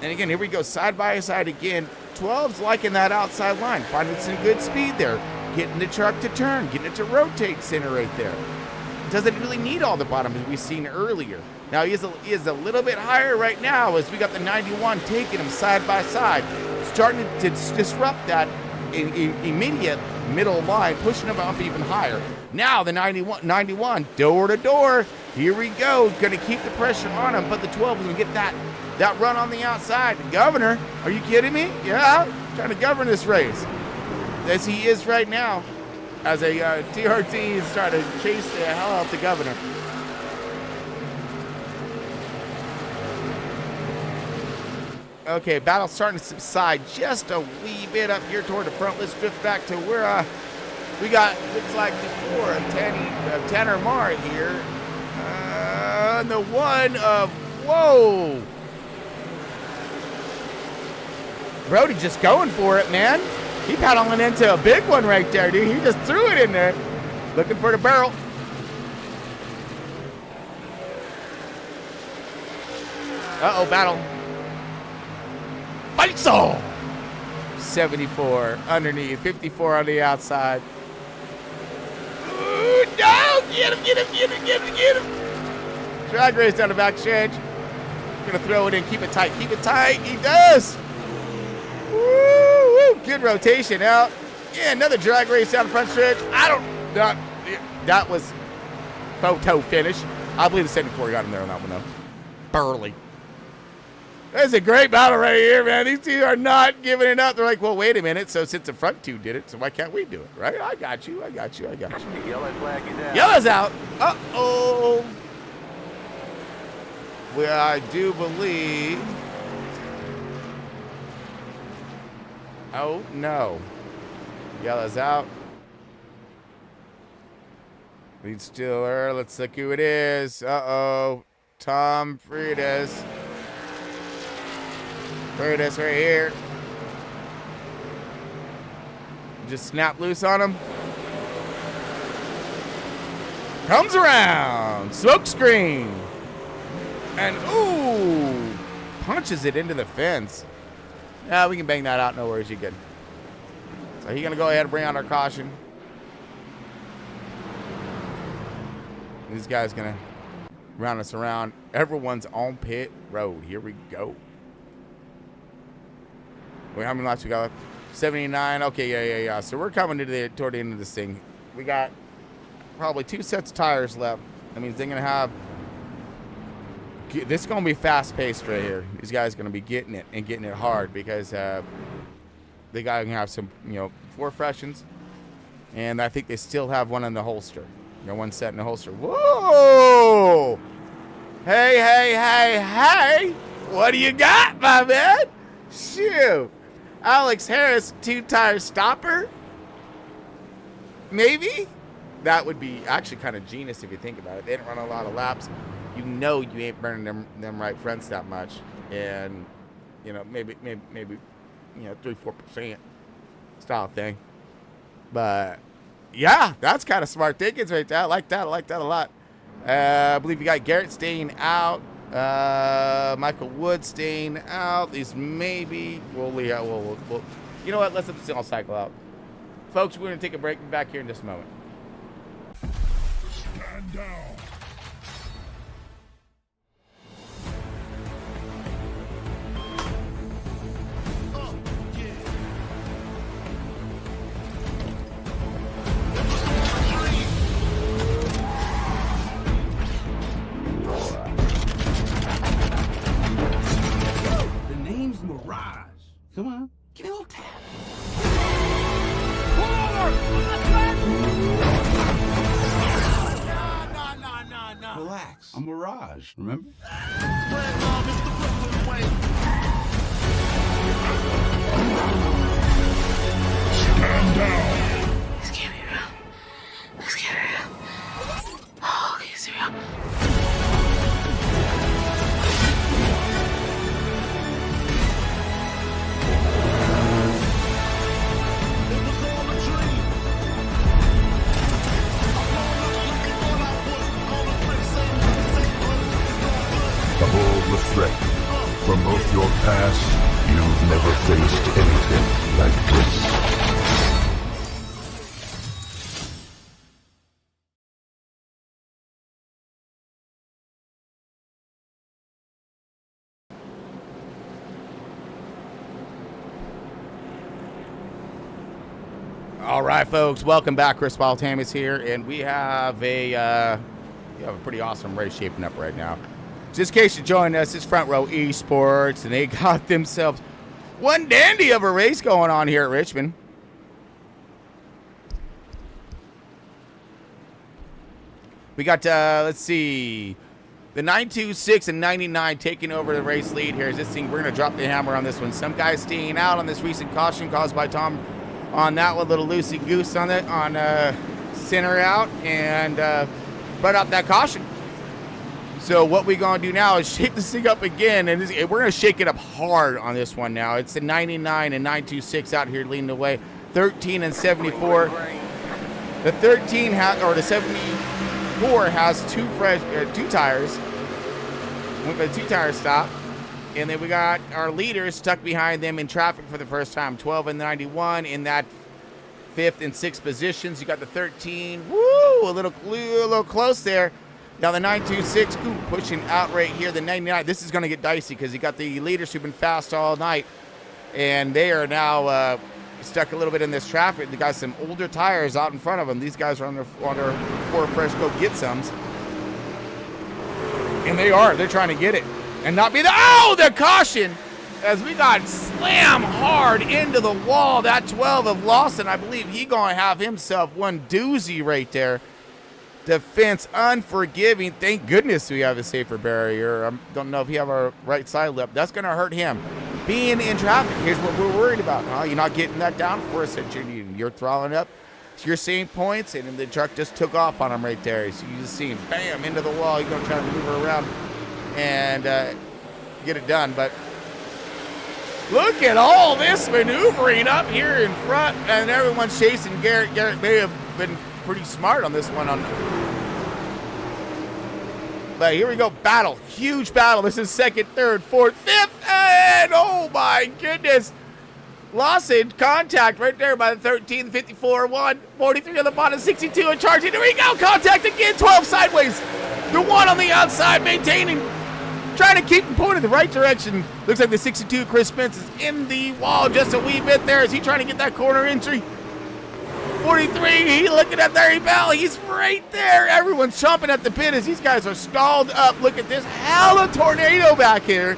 And again, here we go, side by side again. 12's liking that outside line, finding some good speed there. Getting the truck to turn, getting it to rotate center right there. Doesn't really need all the bottom as we've seen earlier. Now he is a little bit higher right now as we got the 91 taking him side by side, starting to disrupt that immediate middle line, pushing him up even higher. Now the 91 door to door. Here we go, going to keep the pressure on him, but the 12 is going to get that run on the outside. The Governor, are you kidding me? Yeah, trying to govern this race. As he is right now, as a TRT is trying to chase the hell out the Governor. Okay, battle's starting to subside just a wee bit up here toward the front. Let's drift back to where we got, looks like before, 10 or more here. And the one of, whoa. Brody just going for it, man. He paddling into a big one right there, dude. He just threw it in there. Looking for the barrel. Uh-oh, battle. Fight so! 74 underneath, 54 on the outside. Ooh, no! Get him! Drag race down the back stretch. Gonna throw it in, keep it tight. He does! Woo! Good rotation out. Yeah, another drag race down the front stretch. That was photo finish. I believe the 74 got him there on that one, though. Burley. That's a great battle right here, man. These two are not giving it up. They're like, well, wait a minute. So since the front two did it, so why can't we do it, right? I got you. The yellow flag is out. Yellow's out. Uh-oh. Well, I do believe. Oh, no. Yellow's out. Lead Stiller. Let's look who it is. Uh-oh. Tom Freitas. Freitas right here. Just snap loose on him. Comes around. Smoke screen. And, ooh. Punches it into the fence. Yeah, we can bang that out. No worries. You're good. So he's going to go ahead and bring out our caution. This guy's going to round us around. Everyone's on pit road. Here we go. Wait, how many laps we got left? 79. Okay, yeah. So we're coming toward the end of this thing. We got probably 2 sets of tires left. That means they're going to have... This is going to be fast-paced right here. These guys are going to be getting it and getting it hard because they got to have some, 4 freshens. And I think they still have one in the holster. One set in the holster. Whoa! Hey! What do you got, my man? Shoot. Alex Harris, 2-tire stopper? Maybe? That would be actually kind of genius if you think about it. They didn't run a lot of laps. You ain't burning them right fronts that much. And, maybe 3-4% style thing. But, yeah, that's kind of smart thinkings right there. I like that a lot. I believe you got Garrett staying out. Michael Wood staying out. These maybe we'll you know what? Let's let this all cycle out. Folks, we're going to take a break. Be back here in just a moment. Stand down. The name's Mirage. Come on, give me a little tap. No. Relax. I'm Mirage, remember? Stand down. This can't be real. This can't be real. Oh, okay, it's real. Behold the threat. From both your past, you've never faced anything like this. All right, folks, welcome back. Chris Baltamus here, and we have a pretty awesome race shaping up right now. Just in case you joined us, it's Front Row Esports, and they got themselves one dandy of a race going on here at Richmond. We got, let's see, the 926 and 99 taking over the race lead here. Is this thing, we're going to drop the hammer on this one. Some guys staying out on this recent caution caused by Tom on that one, little loosey goose on it, on center out, and brought out that caution. So what we're going to do now is shake this thing up again, and we're going to shake it up hard on this one now. It's the 99 and 926 out here leading the way, 13 and 74. The 13 or the 74 has two tires. Went for a two-tire stop. And then we got our leaders stuck behind them in traffic for the first time. 12 and 91 in that 5th and 6th positions. You got the 13. Woo! A little close there. Now the 926 pushing out right here. The 99. This is going to get dicey because you got the leaders who've been fast all night. And they are now stuck a little bit in this traffic. They got some older tires out in front of them. These guys are on their four fresh go get somes. And they're trying to get it. And not be the caution as we got slammed hard into the wall. That 12 of Lawson, I believe he gonna have himself one doozy right there. Defense unforgiving. Thank goodness we have a safer barrier. I don't know if you have our right side lip. That's gonna hurt him. Being in traffic, here's what we're worried about. You're not getting that down for us. You're throttling up. You're seeing points, and the truck just took off on him right there. So you just see him, bam, into the wall. You're gonna try to maneuver around and get it done. But look at all this maneuvering up here in front, and everyone's chasing Garrett. Garrett may have been pretty smart on this one. But here we go, battle, huge battle. This is 2nd, 3rd, 4th, 5th, and oh my goodness. Lawson contact right there by the 13, 54, 1, 43 on the bottom, 62 and charging. There we go, contact again, 12 sideways. The one on the outside maintaining, trying to keep him pointed the right direction. Looks like the 62 Chris Spence is in the wall just a wee bit there. Is he trying to get that corner entry? 43, he looking at there, he's right there. Everyone's chomping at the pit as these guys are stalled up. Look at this hell of a tornado back here.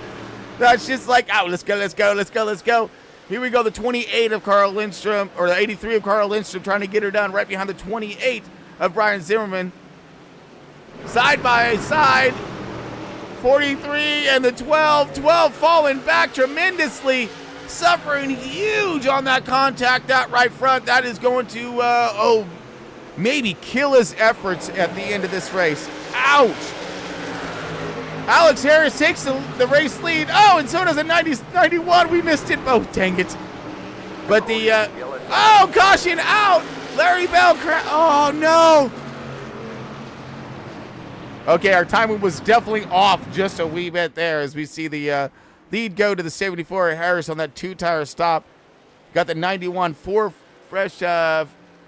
That's just like, oh, let's go, let's go, let's go, let's go. Here we go, the 28 of Carl Lindstrom, or the 83 of Carl Lindstrom, trying to get her done right behind the 28 of Brian Zimmerman. Side by side, 43 and the 12 falling back tremendously, suffering huge on that contact out right front. That is going to, maybe kill his efforts at the end of this race. Ouch! Alex Harris takes the race lead. Oh, and so does the 91. We missed it. Oh, dang it. But the, caution out. Larry Bell, oh, no. Okay, our timing was definitely off just a wee bit there as we see the lead go to the 74 Harris on that 2-tire stop. Got the 91 4 fresh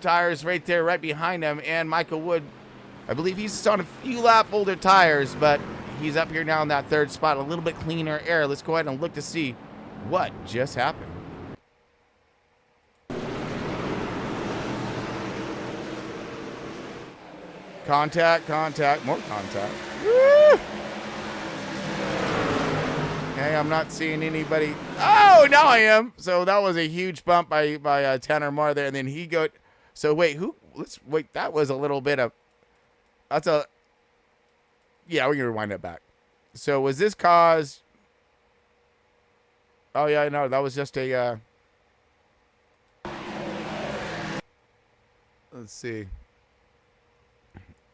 tires right there, right behind him. And Michael Wood, I believe he's on a few lap older tires, but he's up here now in that 3rd spot, a little bit cleaner air. Let's go ahead and look to see what just happened. Contact, more contact. Woo! Okay, I'm not seeing anybody. Oh, now I am. So that was a huge bump by Tanner Marr there, and then he got. So wait, that was a little bit of. Yeah, we're gonna rewind it back. So was this caused? Oh yeah, no, that was just a. Let's see.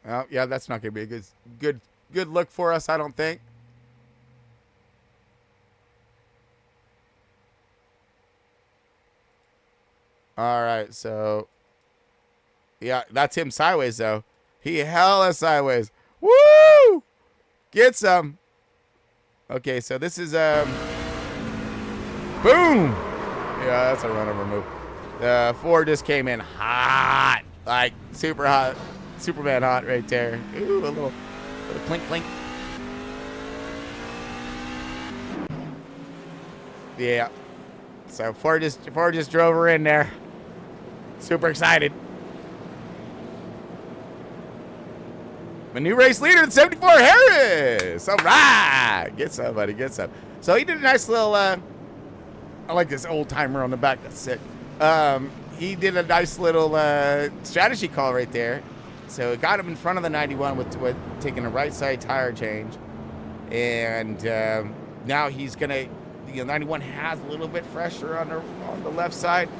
Oh yeah, that's not gonna be a good look for us, I don't think. All right, so yeah, that's him sideways though. He hella sideways. Woo! Get some. Okay, so this is boom. Yeah, that's a run over move. Ford just came in hot, like super hot, Superman hot right there. Ooh, a little clink clink. Yeah. So Ford just drove her in there. Super excited. The new race leader, the 74 Harris. All right. Get some, buddy. Get some. So he did a nice little, I like this old timer on the back. That's sick. He did a nice little strategy call right there. So it got him in front of the 91 with taking a right side tire change. And now he's going to, 91 has a little bit fresher on the left side.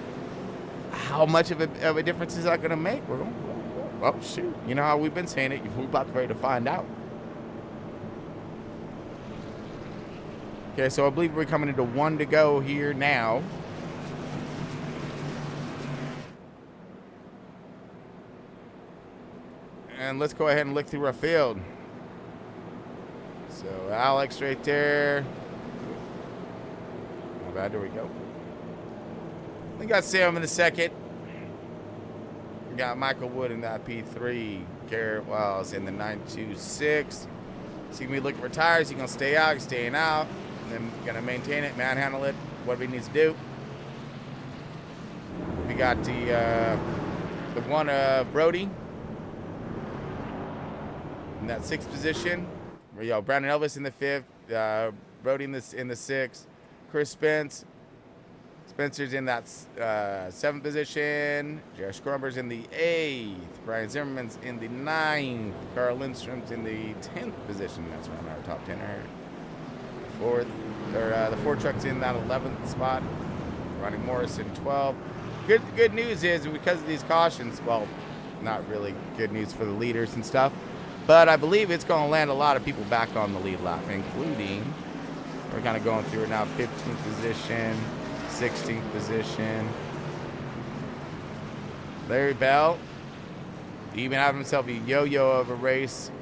How much of a difference is that going to make? Well, shoot. You know how we've been saying it. We're about ready to find out. Okay, so I believe we're coming into 1 to go here now. And let's go ahead and look through our field. So Alex right there. How bad do we go? We got Sam in the 2nd. We got Michael Wood in that P3. Garrett Wells in the 926. So you can be looking for tires. You're going to stay out. You're staying out. And then you're going to maintain it, manhandle it, whatever he needs to do. We got the one Brody in that 6th position. Brandon Elvis in the 5th. Brody in the 6th. Chris Spencer's in that 7th position. Jared Scrumber's in the 8th. Brian Zimmerman's in the 9th. Carl Lindstrom's in the 10th position. That's around our top 10 here. The Ford truck's in that 11th spot. Ronnie Morris in 12th. Good news is because of these cautions, well, not really good news for the leaders and stuff, but I believe it's going to land a lot of people back on the lead lap, including, we're kind of going through it now, 15th position, 16th position. Larry Bell, he even having himself a yo-yo of a race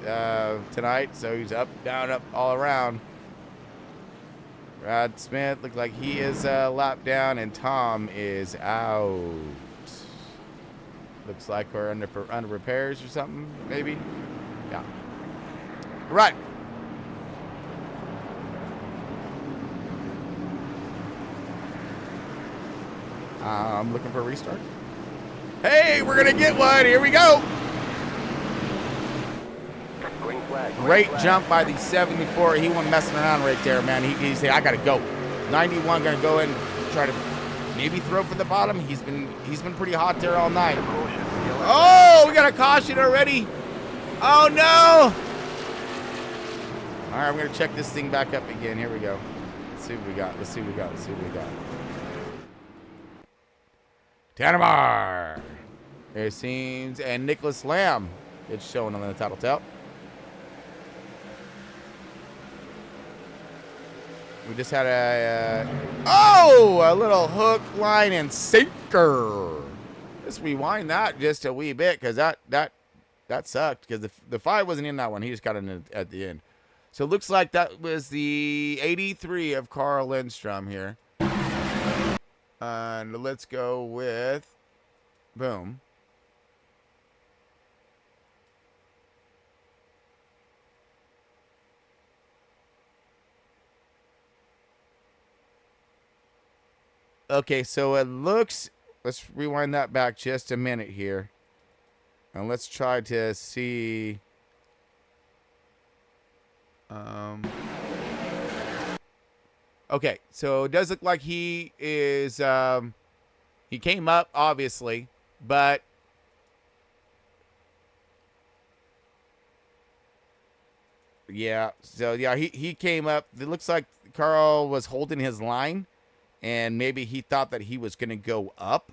tonight, so he's up, down, up, all around. Brad Smith looks like he is lap down, and Tom is out. Looks like we're under repairs or something, maybe. Yeah. Right. I'm looking for a restart. Hey, we're gonna get one. Here we go. Great jump by the 74. He wasn't messing around right there, man. He said, I gotta go. 91 gonna go in, try to maybe throw for the bottom. He's been pretty hot there all night. Oh, we got a caution already. Oh no. All right, I'm gonna check this thing back up again. Here we go. Let's see what we got. Tanner Marr. There seems, and Nicholas Lamb. It's showing on the title tail. We just had a little hook, line, and sinker. Let's rewind that just a wee bit, because that that sucked because the 5 wasn't in that one. He just got in at the end. So it looks like that was the 83 of Carl Lindstrom here. And let's go with, boom. Okay, so it looks, let's rewind that back just a minute here. And let's try to see. Okay, so it does look like he is, he came up, obviously, but yeah, so yeah, he came up. It looks like Carl was holding his line, and maybe he thought that he was going to go up,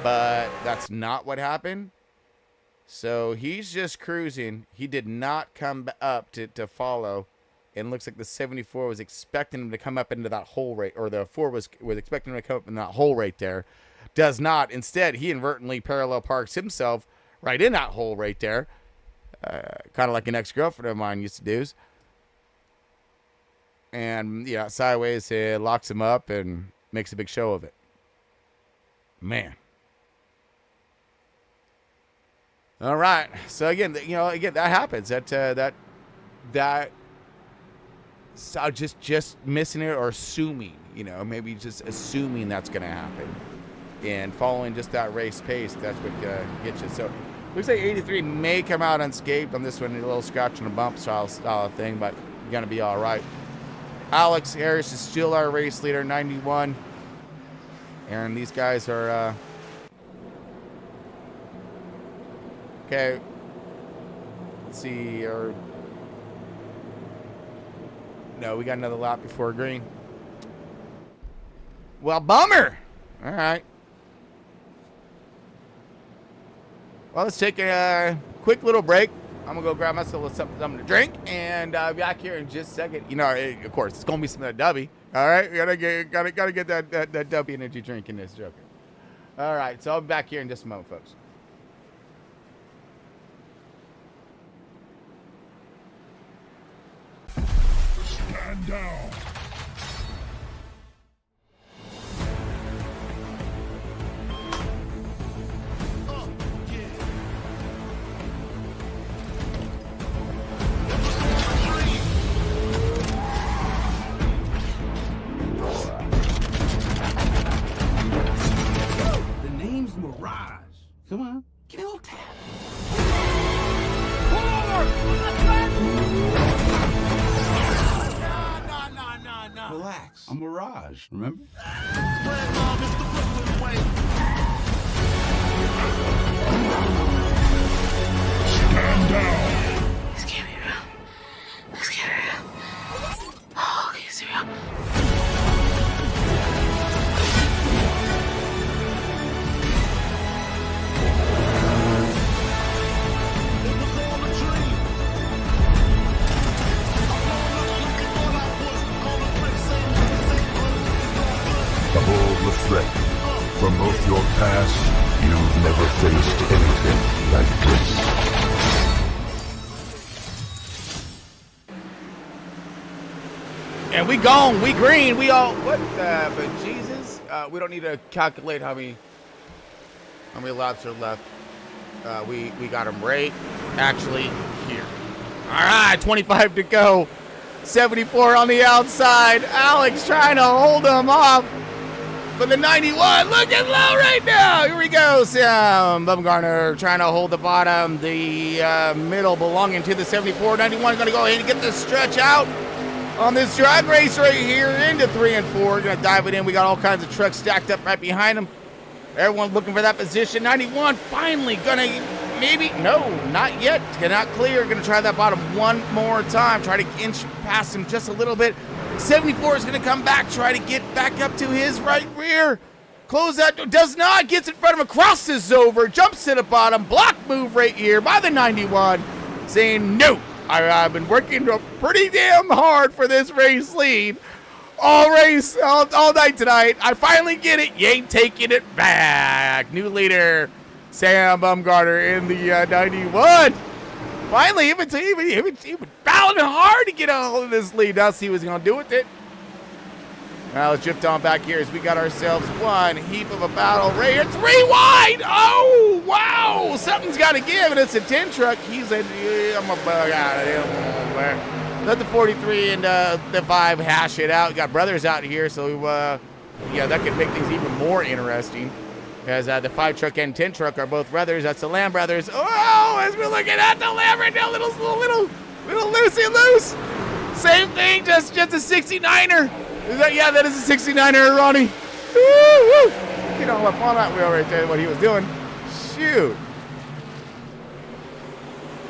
but that's not what happened. So he's just cruising. He did not come up to follow. And looks like the 74 was expecting him to come up into that hole right, or the 4 was expecting him to come up in that hole right there. Does not. Instead, he inadvertently parallel parks himself right in that hole right there. Kind of like an ex-girlfriend of mine used to do. And, yeah, sideways, locks him up and makes a big show of it. Man. All right. So, again, that happens. That so just missing it or assuming, maybe just assuming that's going to happen. And following just that race pace, that's what gets you. So looks like 83 may come out unscathed on this one, a little scratch and a bump style thing, but you're going to be all right. Alex Harris is still our race leader, 91. And these guys are, okay. Let's see, no, we got another lap before green. Well, bummer. All right. Well, let's take a quick little break. I'm going to go grab myself something to drink and be back here in just a second. Of course, it's going to be some of that dubby. All right? Gotta get that dubby energy drink in this joker. All right, so I'll be back here in just a moment, folks. Stand down. The name's Mirage. Come on, kill tap. Relax. I'm Mirage, remember? Stand down. This can't be real. This can't be real. Oh, okay, it's real. Behold the threat. From both your past, you've never faced anything like this. And we gone, we green, we all, what the, but Jesus, we don't need to calculate how many laps are left. We got them right, actually, here. All right, 25 to go. 74 on the outside. Alex trying to hold him off. But the 91 looking low right now. Here we go. Sam Bumgarner trying to hold the bottom. The middle belonging to the 74. 91 is going to go ahead and get the stretch out on this drag race right here into 3 and 4. We're going to dive it in. We got all kinds of trucks stacked up right behind him. Everyone looking for that position. 91 finally going to maybe. No, not yet. Cannot clear. Going to try that bottom one more time. Try to inch past him just a little bit. 74 is going to come back, try to get back up to his right rear. Close that door. Does not. Gets in front of him, crosses over, jumps to the bottom. Block move right here by the 91, saying, no, I've been working pretty damn hard for this race lead. All night tonight. I finally get it. You ain't taking it back. New leader, Sam Bumgarner in the 91. Finally, he was battling hard to get a hold of this lead. Now see what he's going to do with it. Now let's drift on back here as we got ourselves one heap of a battle right here. 3 wide. Oh, wow. Something's got to give, and it's a 10 truck. He's a, I'm a bug out of him. Let the 43 and the 5 hash it out. We got brothers out here, so yeah, that could make things even more interesting. As the 5 truck and 10 truck are both brothers. That's the Lamb brothers. Oh, as we're looking at the Lamb right now, little loosey loose. Same thing, just a 69er. Yeah, that is a 69er, Ronnie. Woo! Get all up on that wheel right there, what he was doing. Shoot.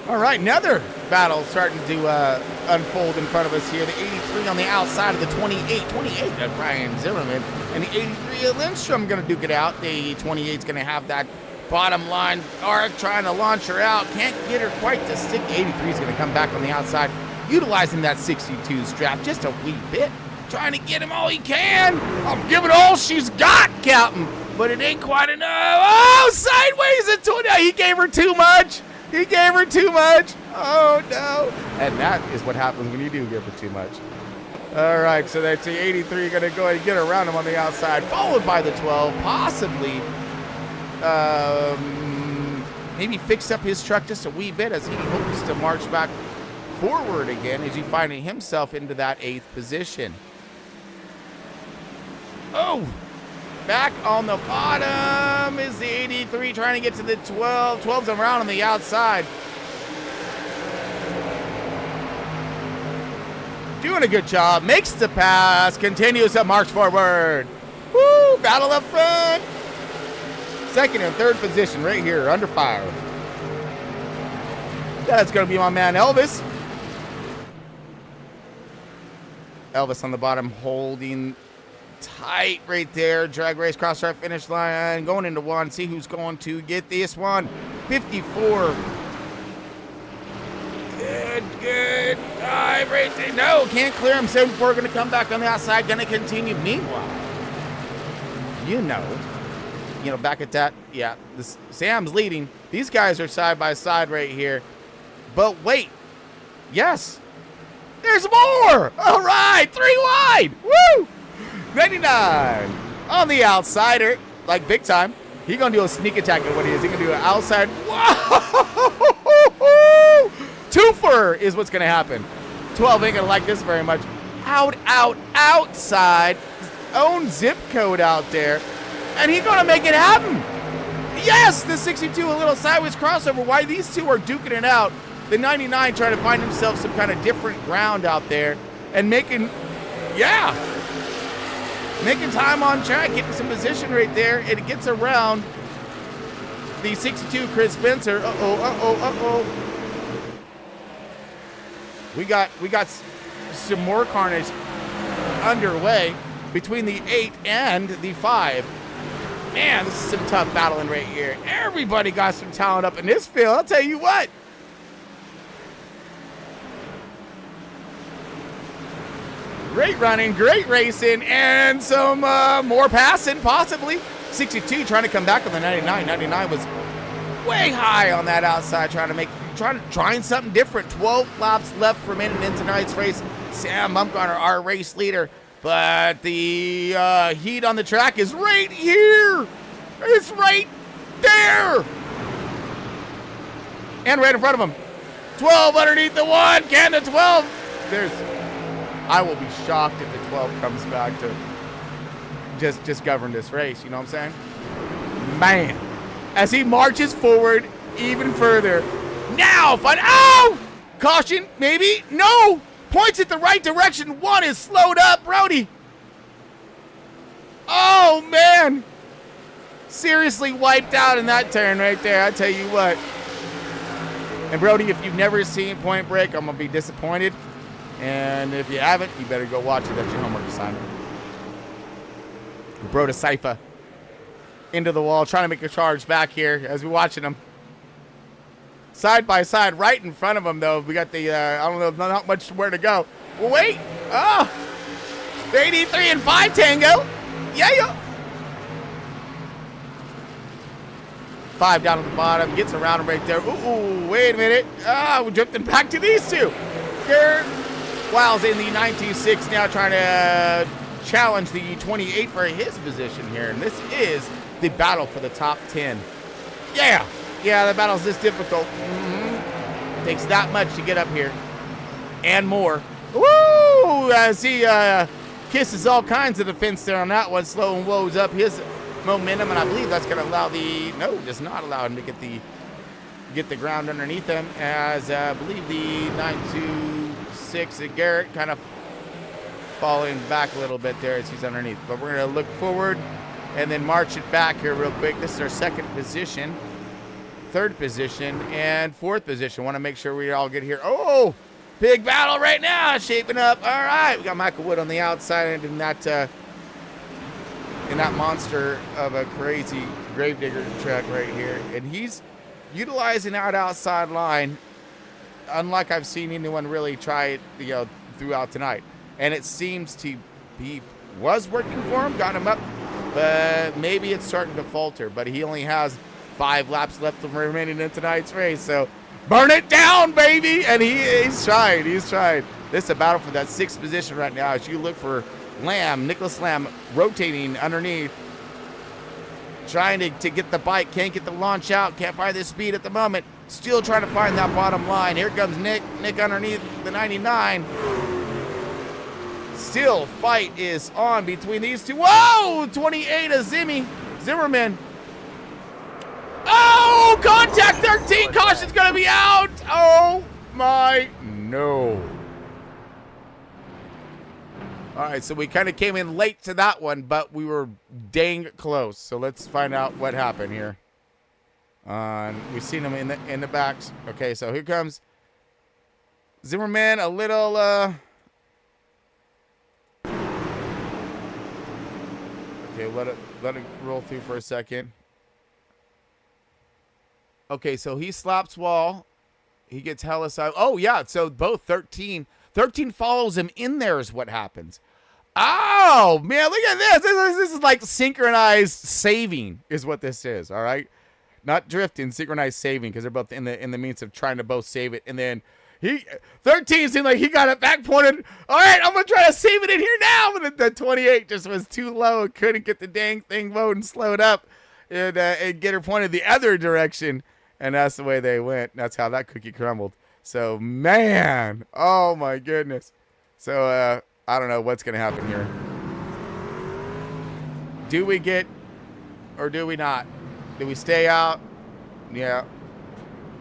All right, another battle starting to unfold in front of us here. The 83 on the outside of the 28 of Brian Zimmerman. And the 83 of Lindstrom going to duke it out. The 28's going to have that bottom line arc trying to launch her out. Can't get her quite to stick. The 83 is going to come back on the outside, utilizing that 62 strap just a wee bit. Trying to get him all he can. I'm giving all she's got, Captain. But it ain't quite enough. Oh, sideways at 20. He gave her too much. He gave her too much. Oh, no. And that is what happens when you do give her too much. All right, so that's the 83 going to go ahead and get around him on the outside, followed by the 12, possibly maybe fix up his truck just a wee bit as he hopes to march back forward again as he finding himself into that 8th position. Oh, back on the bottom is the 83 trying to get to the 12. 12's around on the outside. Doing a good job. Makes the pass. Continues to march forward. Woo! Battle up front. 2nd and 3rd position right here under fire. That's going to be my man Elvis. Elvis on the bottom holding tight right there. Drag race cross our finish line. Going into one. See who's going to get this one. 54. Good dive right there. No, can't clear him. 74 going to come back on the outside. Going to continue. Meanwhile, you know, back at that, yeah, Sam's leading. These guys are side by side right here. But wait. Yes. There's more. All right. 3 wide. Woo. 99 on the outsider, like big time. He going to do a sneak attack at what he is. He going to do an outside. Whoa. Twofer is what's going to happen. 12 ain't going to like this very much. Outside. His own zip code out there. And he's going to make it happen. Yes, the 62, a little sideways crossover. Why these two are duking it out. The 99 trying to find himself some kind of different ground out there. And making time on track, getting some position right there. And it gets around the 62, Chris Spencer. We got some more carnage underway between the 8 and the 5. Man, this is some tough battling right here. Everybody got some talent up in this field. I'll tell you what. Great running, great racing, and some more passing, possibly. 62 trying to come back on the 99. 99 was way high on that outside, trying something different. 12 laps left remaining in tonight's race. Sam Bumgarner, our race leader. But the heat on the track is right here. It's right there. And right in front of him. 12 underneath the 1. Can the 12? I will be shocked if the 12 comes back to just govern this race. You know what I'm saying? Man. As he marches forward even further. Now, caution, maybe. No. Points at the right direction. 1 is slowed up. Brody. Oh, man. Seriously wiped out in that turn right there. I tell you what. And, Brody, if you've never seen Point Break, I'm going to be disappointed. And if you haven't, you better go watch it. That's your homework assignment. Broda Saifa into the wall, trying to make a charge back here as we're watching him. Side by side, right in front of him, though. We got the, I don't know, not much where to go. Well, wait. Oh. The 83 and 5 Tango. Yeah. 5 down at the bottom, gets around him right there. Ooh, wait a minute. We're drifting back to these two. Garrett Wiles in the 926 now trying to challenge the 28 for his position here. And this is the battle for the top 10. Yeah, the battle's this difficult. Takes that much to get up here. And more. Woo! As he kisses all kinds of defense there on that one. Slow and woes up his momentum, and I believe that's going to allow does not allow him to get the ground underneath him, as I believe the 926 at Garrett kind of falling back a little bit there as he's underneath. But we're going to look forward and then march it back here real quick. This is our second position, third position, and fourth position. Want to make sure we all get here. Oh, big battle right now shaping up. All right, we got Michael Wood on the outside in that monster of a crazy gravedigger truck right here, and he's utilizing that outside line unlike I've seen anyone really try it, throughout tonight. And it seems to be was working for him, got him up, but maybe it's starting to falter. But he only has 5 laps left remaining in tonight's race, so burn it down, baby! And he's trying. This is a battle for that 6th position right now as you look for Nicholas Lamb rotating underneath, trying to get the bike, can't get the launch out, can't find the speed at the moment, still trying to find that bottom line. Here comes Nick underneath the 99. Still, fight is on between these two. Whoa! 28 of Zimmerman. Oh, contact 13, caution's gonna be out. Oh my, no. All right, so we kind of came in late to that one, but we were dang close. So let's find out what happened here. We've seen him in the backs. Okay, so here comes Zimmerman. A little. Okay, let it roll through for a second. Okay, so he slaps wall. He gets hella side. Oh yeah, so both 13 follows him in there is what happens. Oh, man, look at this. This is like synchronized saving is what this is, all right? Not drifting, synchronized saving, because they're both in the means of trying to both save it. And then 13 seemed like he got it back pointed. All right, I'm going to try to save it in here now. But the 28 just was too low. Couldn't get the dang thing and slowed up and get her pointed the other direction. And that's the way they went. That's how that cookie crumbled. So, man, oh, my goodness. So, I don't know what's going to happen here. Do we get or do we not? Do we stay out? Yeah.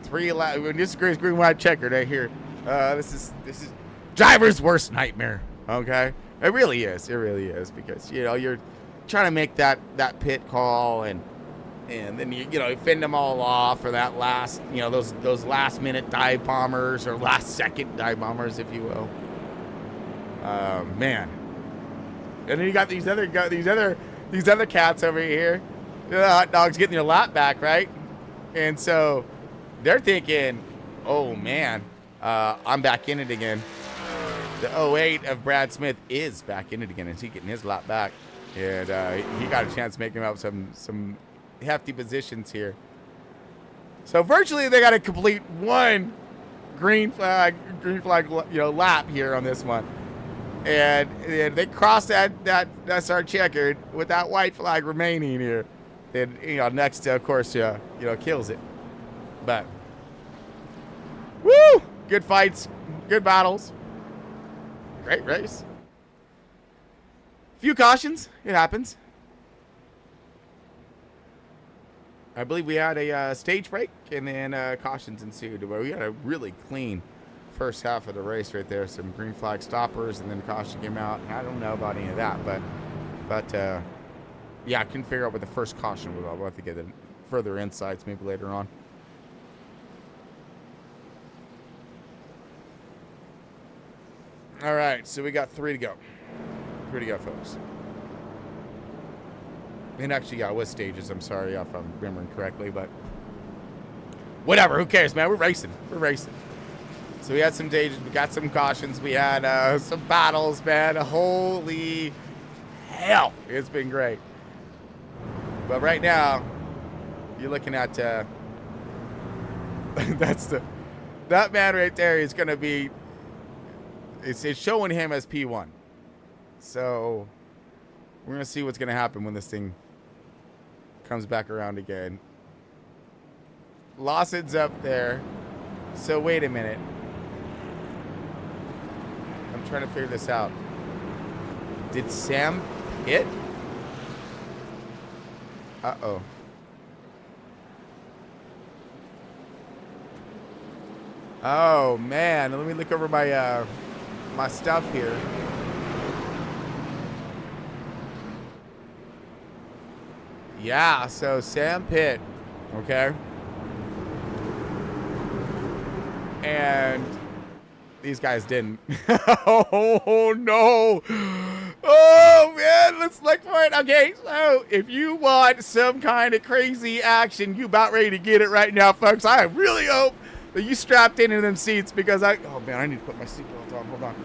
3 laps. This is green white checkered right here. This is driver's worst nightmare. Okay? It really is. It really is, because you're trying to make that pit call and then you fend them all off for that last, those last minute dive bombers or last second dive bombers, if you will. Man. And then you got these other cats over here. The hot dogs getting their lap back, right? And so they're thinking, oh man, I'm back in it again. The 08 of Brad Smith is back in it again, and he's getting his lap back. And he got a chance to make him up some hefty positions here. So virtually they got to complete one green flag lap here on this one. And they crossed that's our checkered with that white flag remaining here. And next of course kills it. But woo! Good fights, good battles. Great race. Few cautions, it happens. I believe we had a stage break and then cautions ensued. Where we had a really clean first half of the race right there. Some green flag stoppers and then caution came out. I don't know about any of that, but yeah, I couldn't figure out what the first caution was. I'll have to get further insights maybe later on. All right, so we got 3 to go. 3 to go, folks. And actually, yeah, it was stages. I'm sorry if I'm remembering correctly, but whatever. Who cares, man? We're racing. So we had some stages. We got some cautions. We had some battles, man. Holy hell. It's been great. But right now, You're looking at that man right there is going to be. It's showing him as P1. So we're going to see what's going to happen when this thing comes back around again. Lawson's up there. So wait a minute. I'm trying to figure this out. Did Sam hit? Uh-oh. Oh, man. Let me look over my my stuff here. Yeah, so Sam Pitt, okay? And these guys didn't. Oh, no. Oh, man, let's look for it. Okay, so if you want some kind of crazy action, you about ready to get it right now, folks. I really hope that you strapped into them seats because oh, man, I need to put my seatbelt on. Hold on.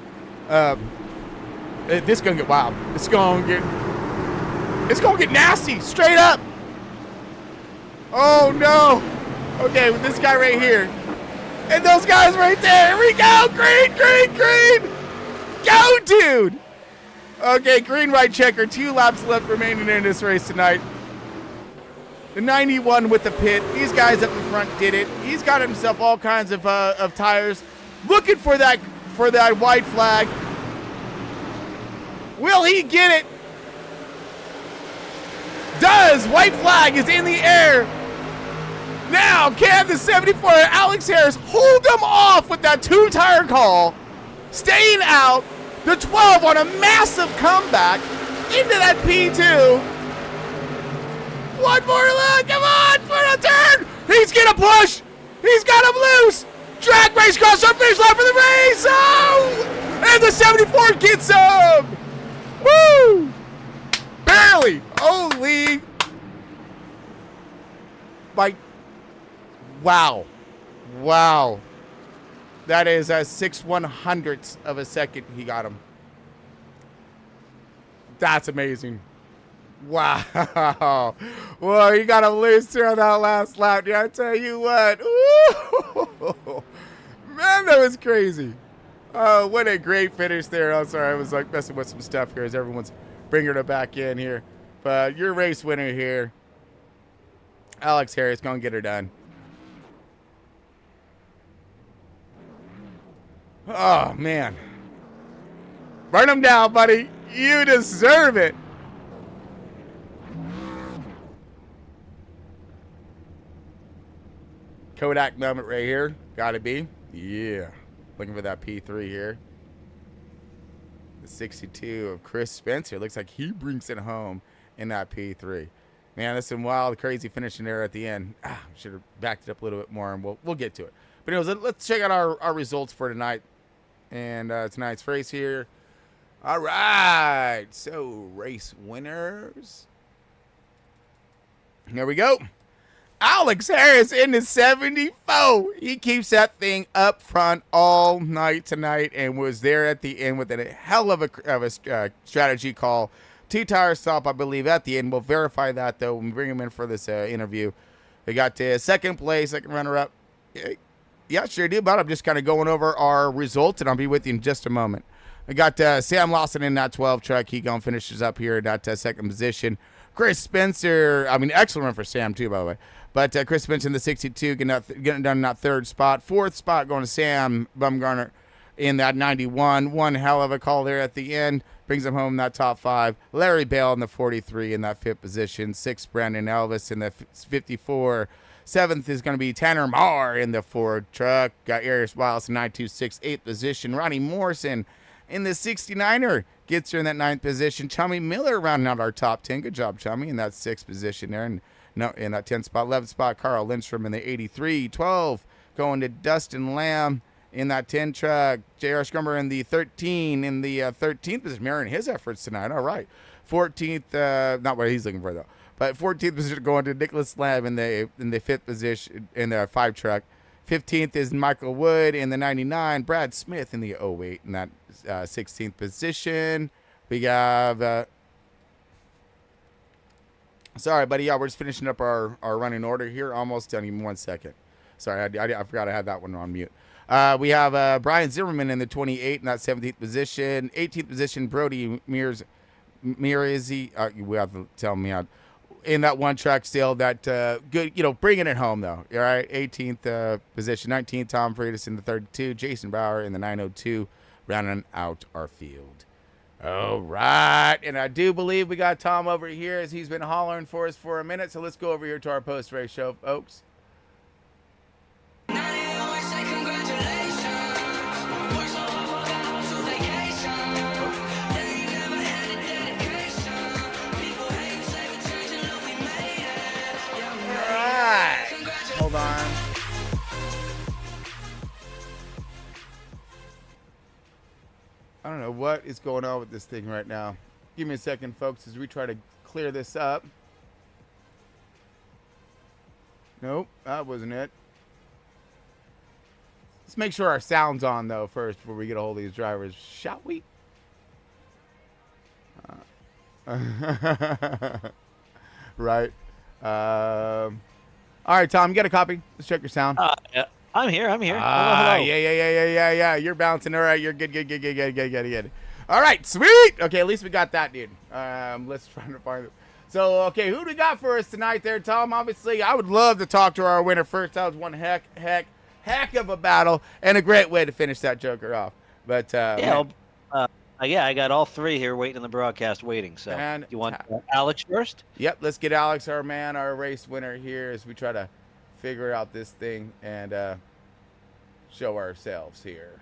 This is going to get wild. It's going to get nasty, straight up. Oh, no. Okay, with this guy right here. And those guys right there. Here we go. Green, green, green. Go, dude. Okay, green right checker. 2 laps left remaining in this race tonight. The 91 with the pit. These guys up in front did it. He's got himself all kinds of tires. Looking for that white flag. Will he get it? Does. White flag is in the air. Now, can the 74 Alex Harris hold him off with that 2-tire call? Staying out. The 12 on a massive comeback into that P2. One more look. Come on. Final turn. He's going to push. He's got him loose. Drag race cross our finish line for the race. Oh! And the 74 gets him. Woo! Barely. Holy. Like, wow. Wow. That is a 6/100th of a second he got him. That's amazing. Wow. Well, he got him loose there on that last lap. Did I tell you what? Ooh. Man, that was crazy. Oh, what a great finish there. I'm sorry, I was like messing with some stuff here as everyone's bringing it back in here. But your race winner here, Alex Harris, gonna get her done. Oh, man. Burn him down, buddy. You deserve it. Kodak moment right here. Gotta be. Yeah. Looking for that P3 here. The 62 of Chris Spencer. Looks like he brings it home in that P3. Man, that's some wild, crazy finishing there at the end. Should have backed it up a little bit more, and we'll get to it. But anyways, let's check out our results for tonight. And tonight's race here. All right. So, race winners. Here we go. Alex Harris in the 74. He keeps that thing up front all night tonight and was there at the end with a hell of a strategy call. 2-tire stop, I believe, at the end. We'll verify that, though, when we bring him in for this interview. We got to second place, second runner-up. Yeah, sure do, but I'm just kind of going over our results, and I'll be with you in just a moment. I got Sam Lawson in that 12 truck. He going finishes up here in that second position. Chris Spencer, excellent run for Sam, too, by the way. But Chris Spencer in the 62 getting done in that 3rd spot. 4th spot going to Sam Bumgarner in that 91. One hell of a call there at the end. Brings him home in that top 5. Larry Bell in the 43 in that 5th position. 6th, Brandon Elvis in the 54. 7th is going to be Tanner Marr in the Ford truck. Got Arias Wiles in 926, 8th position. Ronnie Morrison in the 69er gets her in that 9th position. Chummy Miller rounding out our top 10. Good job, Chummy, in that 6th position there. And in that 10th spot. 11th spot, Carl Lindstrom in the 83. 12 going to Dustin Lamb in that 10 truck. J.R. Scrummer in the 13 in the 13th position. Mirroring his efforts tonight. All right. 14th, not what he's looking for, though. But 14th position going to Nicholas Lamb in the 5th position in the 5 truck. 15th is Michael Wood in the 99. Brad Smith in the 08 in that 16th position. We have Sorry, buddy. Yeah, we're just finishing up our running order here. Almost done. Even 1 second. Sorry, I forgot I had that one on mute. We have Brian Zimmerman in the 28 in that 17th position. 18th position, Brody Mears. We have to tell me out. In that one track still, that good, bringing it home, though. All right, 18th position. 19th, Tom Freitas in the 32. Jason Bauer in the 902, rounding out our field. All right, and I do believe we got Tom over here as he's been hollering for us for a minute, so let's go over here to our post-race show, folks. Hold on. I don't know what is going on with this thing right now. Give me a second, folks, as we try to clear this up. Nope, that wasn't it. Let's make sure our sound's on, though, first before we get a hold of these drivers, shall we? Right. All right, Tom, you got a copy? Let's check your sound. Yeah. I'm here. Hello. Yeah. You're bouncing. All right, you're good. All right, sweet. Okay, at least we got that, dude. Let's try to find it. So, okay, who do we got for us tonight there, Tom? Obviously, I would love to talk to our winner first. That was one heck of a battle and a great way to finish that joker off. But, I got all three here waiting in the broadcast waiting. So, you want Alex first? Yep, let's get Alex, our man, our race winner here as we try to figure out this thing and show ourselves here.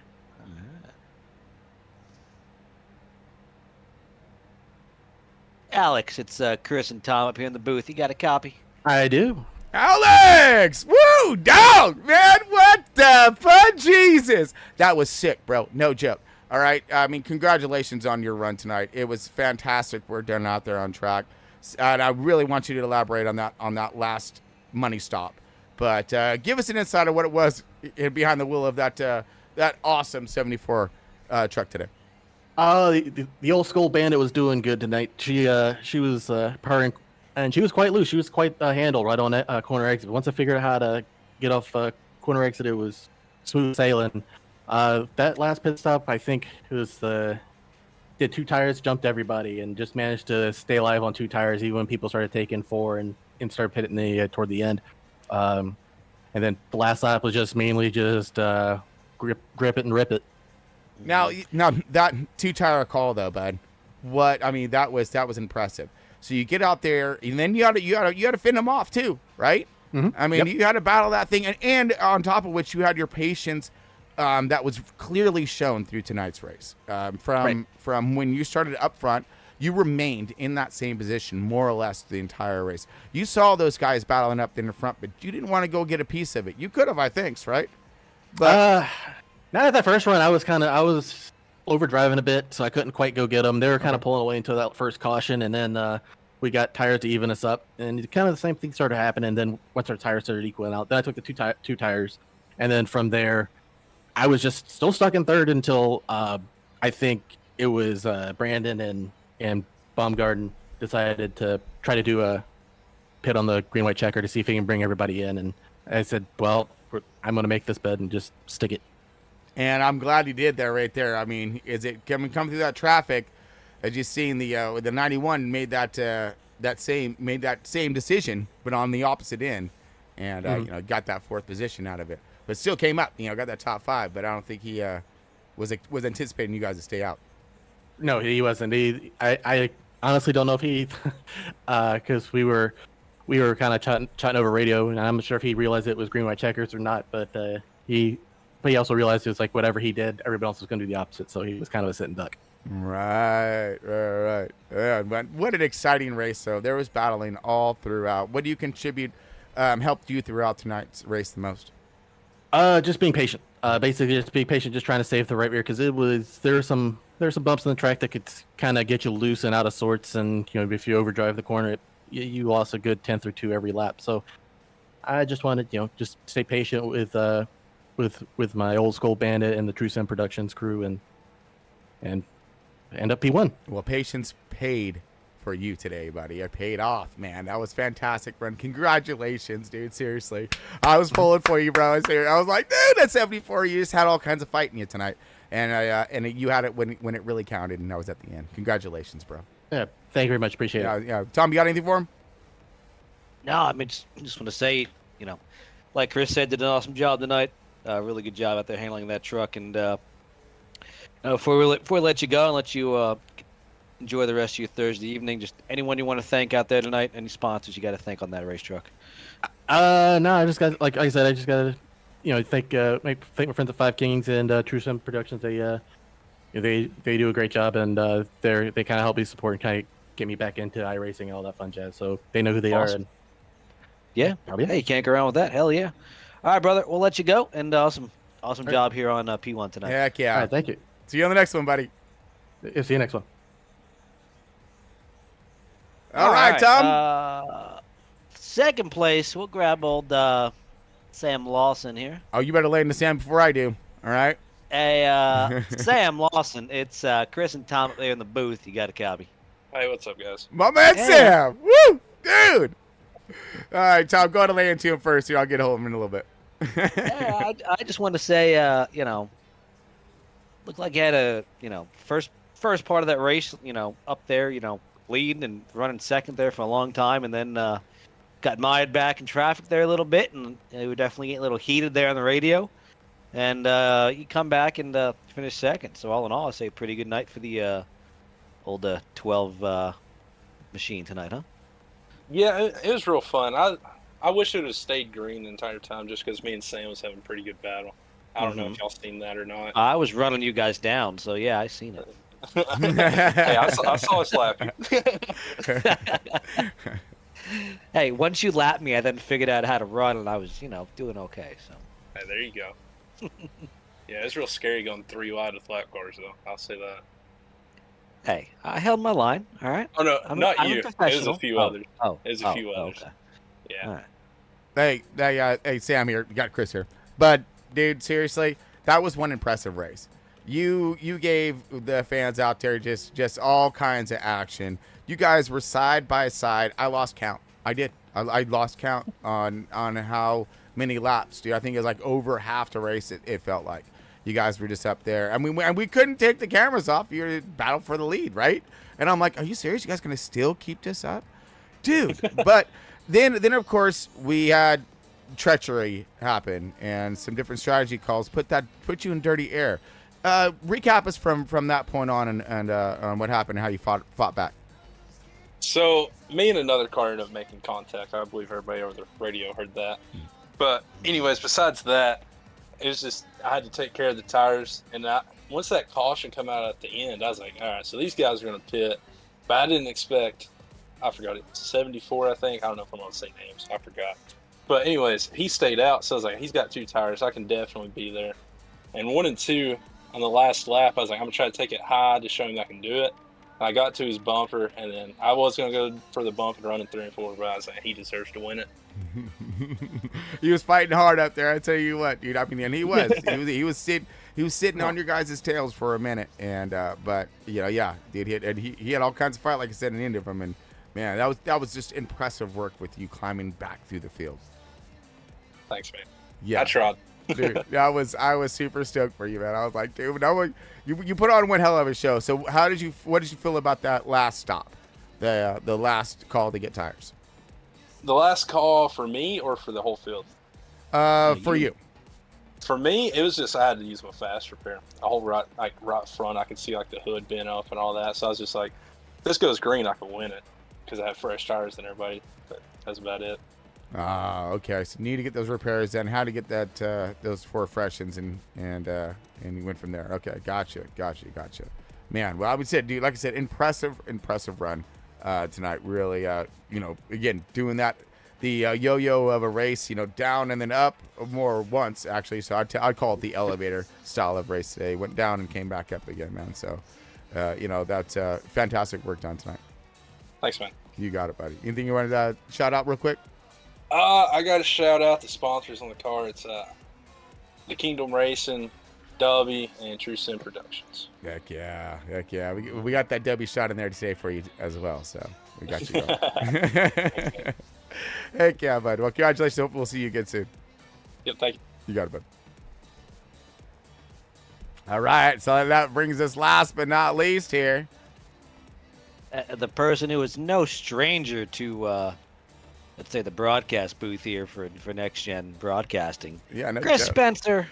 Alex, it's Chris and Tom up here in the booth. You got a copy? I do. Alex! Woo! Dog! Man, what the fuck? Jesus! That was sick, bro. No joke. All right? I mean, congratulations on your run tonight. It was fantastic work done out there on track. And I really want you to elaborate on that last money stop. But give us an insight of what it was behind the wheel of that awesome 74 truck today. The old school bandit was doing good tonight. She was purring, and she was quite loose. She was quite handled right on that corner exit. Once I figured out how to get off corner exit, it was smooth sailing. That last pit stop, I think, was did 2 tires, jumped everybody, and just managed to stay alive on 2 tires even when people started taking 4 and started pitting toward the end. And then the last lap was just mainly just grip it and rip it. Now that 2-tire call though, bud. That was impressive. So you get out there, and then you got to fend them off too, right? Mm-hmm. You had to battle that thing, and on top of which you had your patience. That was clearly shown through tonight's race. From when you started up front, you remained in that same position more or less the entire race. You saw those guys battling up in the front, but you didn't want to go get a piece of it. You could have, I think, right? But not at that first run. I was overdriving a bit, so I couldn't quite go get them. They were kind of pulling away until that first caution, and then we got tires to even us up, and kind of the same thing started happening. And then once our tires started equaling out, then I took the two tires, and then from there, I was just still stuck in third until I think it was Brandon and Baumgarten decided to try to do a pit on the green-white checker to see if he can bring everybody in. And I said, well, I'm going to make this bed and just stick it. And I'm glad you did that right there. I mean, is it come through that traffic? As you've seen, the 91 made that same decision, but on the opposite end, and got that 4th position out of it. But still came up, got that top 5. But I don't think he was anticipating you guys to stay out. No, he wasn't. I honestly don't know if he, because we were kind of chatting over radio, and I'm not sure if he realized it was green white checkers or not. But he also realized it was like whatever he did, everybody else was going to do the opposite. So he was kind of a sitting duck. Right. Yeah, but what an exciting race, though. There was battling all throughout. What do you contribute helped you throughout tonight's race the most? Just being patient. Basically, just being patient, just trying to save the right rear, because there's some bumps in the track that could kind of get you loose and out of sorts, and if you overdrive the corner, you lost a good 10th or 2 every lap. So I just wanted just stay patient with my old school bandit and the True Sim Productions crew, and end up P1. Well, patience paid for you today, buddy. It paid off, man. That was fantastic, run. Congratulations, dude. Seriously, I was pulling for you, bro. I was like, dude, at 74, you just had all kinds of fight in you tonight, and you had it when it really counted, and that was at the end. Congratulations, bro. Yeah, thank you very much. Appreciate it. Yeah. Tom, you got anything for him? No, I mean, just want to say, like Chris said, did an awesome job tonight. Really good job out there handling that truck. And before we let you go and let you enjoy the rest of your Thursday evening, just anyone you want to thank out there tonight, any sponsors you got to thank on that race truck? No, I just got, like I said, I just got to, thank my friends at Five Kings and True Sim Productions. They do a great job, and they kind of help me support and kind of get me back into iRacing and all that fun jazz. So they know who they are. And yeah, hey, you can't go around with that. Hell yeah! All right, brother, we'll let you go. And awesome job here on P1 tonight. Heck yeah! All right, thank you. See you on the next one, buddy. Yeah, see you next one. All right, Tom. Second place, we'll grab old Sam Lawson here. Oh, you better lay in the sand before I do. All right. Hey, Sam Lawson, it's Chris and Tom up there in the booth. You got a copy. Hey, what's up, guys? My man Sam. Woo, dude. All right, Tom, go ahead and lay into him first here. I'll get a hold of him in a little bit. Yeah, I just want to say, looked like you had a, first part of that race, up there, leading and running second there for a long time, and then got mired back in traffic there a little bit, and we were definitely getting a little heated there on the radio. And you come back and finish second. So all in all, I say a pretty good night for the old 12 machine tonight, huh? Yeah, it was real fun. I wish it would have stayed green the entire time just because me and Sam was having a pretty good battle. I don't know if y'all seen that or not. I was running you guys down, so yeah, I seen it. Hey, I saw us lap you. Hey, once you lapped me, I then figured out how to run, and I was, doing okay. So. Hey, there you go. Yeah, it's real scary going 3 wide with lap cars, though. I'll say that. Hey, I held my line. All right. Oh no, not I'm you. There's a few others. There's a few others. Okay. Yeah. Right. Hey, Sam here. You got Chris here. But dude, seriously, that was one impressive race. You gave the fans out there just all kinds of action. You guys were side by side. I lost count. I did. I lost count on how many laps, dude. I think it was like over half the race. It felt like you guys were just up there, and we couldn't take the cameras off. You were battle for the lead, right? And I'm like, are you serious? You guys gonna still keep this up, dude? But then of course we had treachery happen and some different strategy calls put you in dirty air. Recap us from that point on and what happened and how you fought back. So me and another car ended up making contact. I believe everybody over the radio heard that. But anyways, besides that, it was just I had to take care of the tires. And once that caution come out at the end, I was like, all right, so these guys are going to pit. But I didn't expect, I forgot it, 74, I think. I don't know if I'm going to say names. I forgot. But anyways, he stayed out. So I was like, he's got 2 tires. I can definitely be there. And 1 and 2, on the last lap, I was like, I'm going to try to take it high to show him that I can do it. And I got to his bumper, and then I was going to go for the bump and run in 3 and 4, but I was like, he deserves to win it. He was fighting hard up there. I tell you what, dude. I mean, and he was sitting on your guys' tails for a minute, and but yeah, dude. He had all kinds of fight, like I said, in the end of him, and man, that was just impressive work with you climbing back through the field. Thanks, man. Yeah, I tried. Dude, I was super stoked for you, man. I was like, dude, you put on one hell of a show. So what did you feel about that last stop, the last call to get tires? The last call for me or for the whole field? For you. For me, it was just I had to use my fast repair. The whole right front, I could see like the hood bent up and all that. So I was just like, if this goes green, I can win it because I have fresh tires than everybody. But that's about it. Okay. So you need to get those repairs done. How to get that those 4 freshens and you went from there. Okay, gotcha. Man, well, I would say, dude, like I said, impressive run tonight. Really, again, doing that, the yo-yo of a race, down and then up more once actually. So I'd call it the elevator style of race today. Went down and came back up again, man. So, that's fantastic work done tonight. Thanks, man. You got it, buddy. Anything you wanted to shout out real quick? I got to shout out the sponsors on the car. It's the Kingdom Racing, Dubby, and True Sin Productions. Heck yeah. We got that W shot in there today for you as well, so we got you going. Heck yeah, bud. Well, congratulations. Hope we'll see you again soon. Yep, thank you. You got it, bud. All right, so that brings us last but not least here. The person who is no stranger to, let's say, the broadcast booth here for Next Gen Broadcasting. Yeah, no Chris joke. Spencer.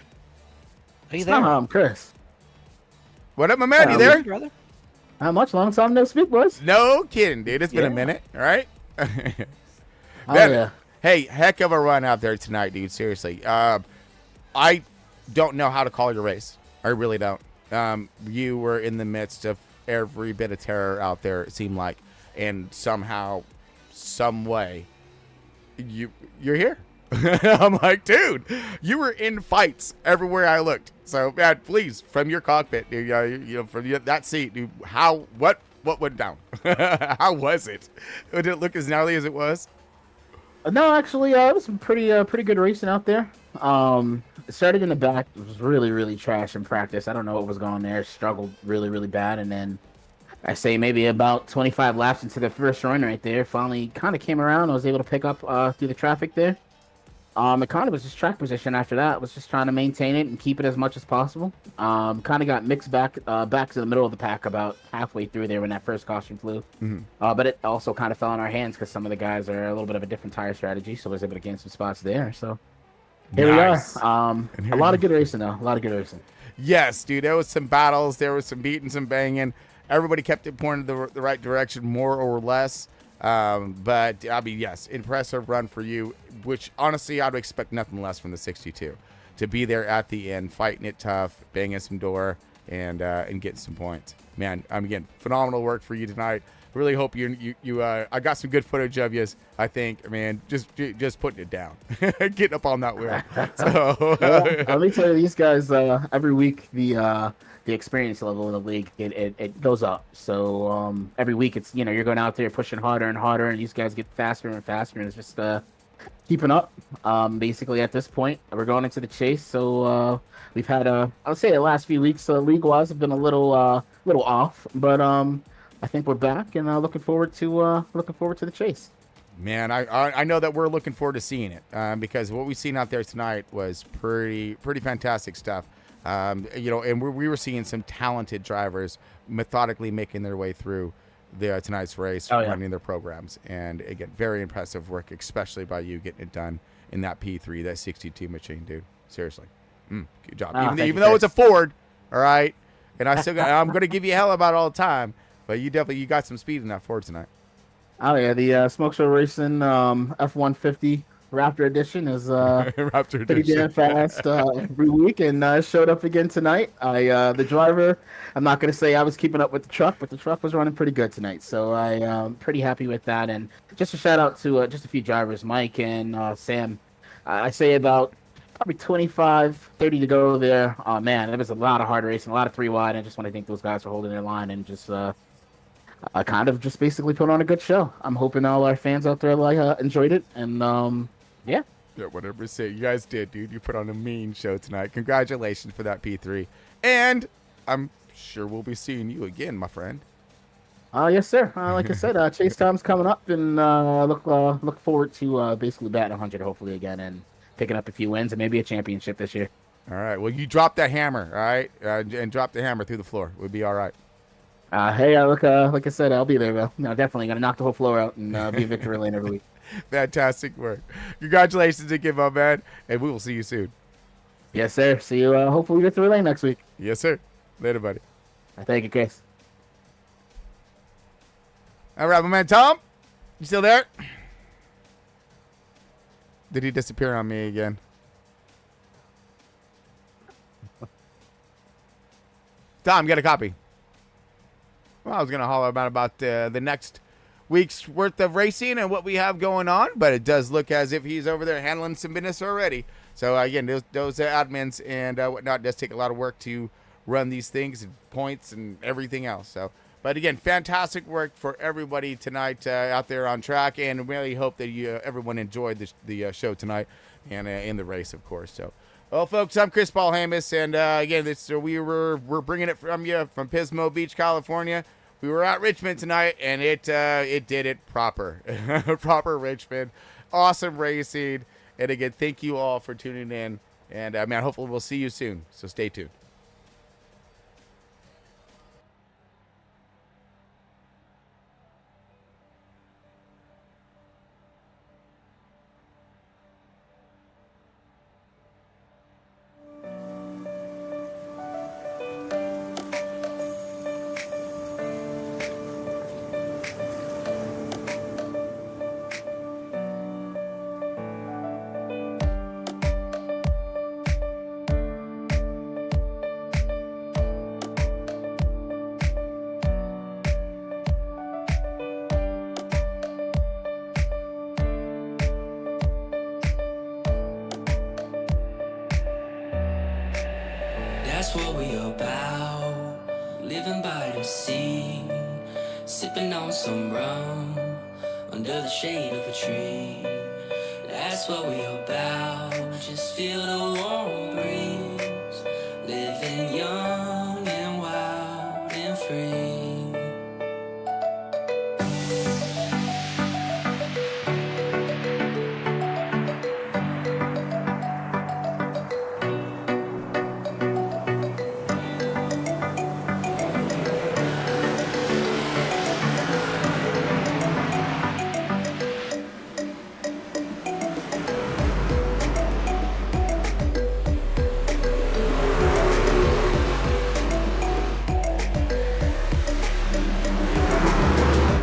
Are you there? I'm Chris. What up, my man? You there? Brother? How much? Long time no speak, boys. No kidding, dude. It's been a minute, all right? Man, hey, heck of a run out there tonight, dude. Seriously. I don't know how to call your race. I really don't. You were in the midst of every bit of terror out there, it seemed like. And somehow, some way, you're here. I'm like, dude, you were in fights everywhere I looked. So, man, please, from your cockpit, dude, from that seat, dude, what went down? How was it? Did it look as gnarly as it was? No, actually, it was some pretty good racing out there. It started in the back. It was really, really trash in practice. I don't know what was going there. Struggled really, really bad. And then I say maybe about 25 laps into the first run right there, finally kind of came around. I was able to pick up through the traffic there. It kind of was just track position after that. I was just trying to maintain it and keep it as much as possible. Kind of got mixed back to the middle of the pack about halfway through there when that first caution flew. Mm-hmm. But it also kind of fell in our hands because some of the guys are a little bit of a different tire strategy, so I was able to gain some spots there. So here Nice. we are. A lot of good racing, though. A lot of good racing. Yes, dude. There was some battles. There was some beating, some banging. Everybody kept it pointed the right direction, more or less. But I mean, yes, impressive run for you, which honestly, I'd expect nothing less from the 62 to be there at the end, fighting it tough, banging some door and getting some points, man. Again, phenomenal work for you tonight. Really hope you I got some good footage of you. I think, man, just putting it down, getting up on that wheel. So Let me tell you, these guys, every week, the experience level in the league, it goes up. So every week it's, you're going out there pushing harder and harder, and these guys get faster and faster, and it's just keeping up. Basically at this point we're going into the chase, so we've had I would say the last few weeks league wise have been a little off, but I think we're back and looking forward to the chase. Man, I know that we're looking forward to seeing it because what we've seen out there tonight was pretty fantastic stuff. And we were seeing some talented drivers methodically making their way through tonight's race, running their programs. And again, very impressive work, especially by you getting it done in that P3, that 62 machine, dude. Seriously. Good job. Even though it's a Ford, all right? And I'm going to give you hell about it all the time, but you got some speed in that Ford tonight. Oh, yeah, the Smoke Show Racing F-150 Raptor Edition is pretty damn fast every week, and showed up again tonight. The driver, I'm not going to say I was keeping up with the truck, but the truck was running pretty good tonight, so I'm pretty happy with that. And just a shout out to just a few drivers, Mike and Sam. I say about probably 25, 30 to go there. Oh, man, there was a lot of hard racing, a lot of 3 wide. I just want to thank those guys for holding their line and just kind of just basically put on a good show. I'm hoping all our fans out there enjoyed it, and yeah, whatever you say. You guys did, dude. You put on a mean show tonight. Congratulations for that P3, and I'm sure we'll be seeing you again, my friend. Yes, sir. Like I said, chase time's coming up, and look forward to basically batting 100 hopefully again and picking up a few wins and maybe a championship this year. All right. Well, you drop that hammer, all right, and drop the hammer through the floor. We'll be all right. Hey, like I said, I'll be there, though. No, definitely gonna knock the whole floor out and be in victory lane every week. Fantastic work. Congratulations again, my man, and we will see you soon. Yes, sir. See you hopefully victory lane next week. Yes, sir. Later, buddy. Thank you, Chris. All right, my man Tom, you still there? Did he disappear on me again? Tom, get a copy. Well, I was going to holler about the next week's worth of racing and what we have going on, but it does look as if he's over there handling some business already. So, again, those admins and whatnot does take a lot of work to run these things and points and everything else. So, but, again, fantastic work for everybody tonight out there on track, and really hope that everyone enjoyed the show tonight and in the race, of course. So, Well, folks, I'm Chris Paul Hamus, and again, we're bringing it from you from Pismo Beach, California. We were at Richmond tonight, and it did it proper, proper Richmond, awesome racing, and again, thank you all for tuning in, and man, hopefully we'll see you soon. So stay tuned. That's what we about, living by the sea, sipping on some rum, under the shade of a tree. That's what we about, just feel the warmth.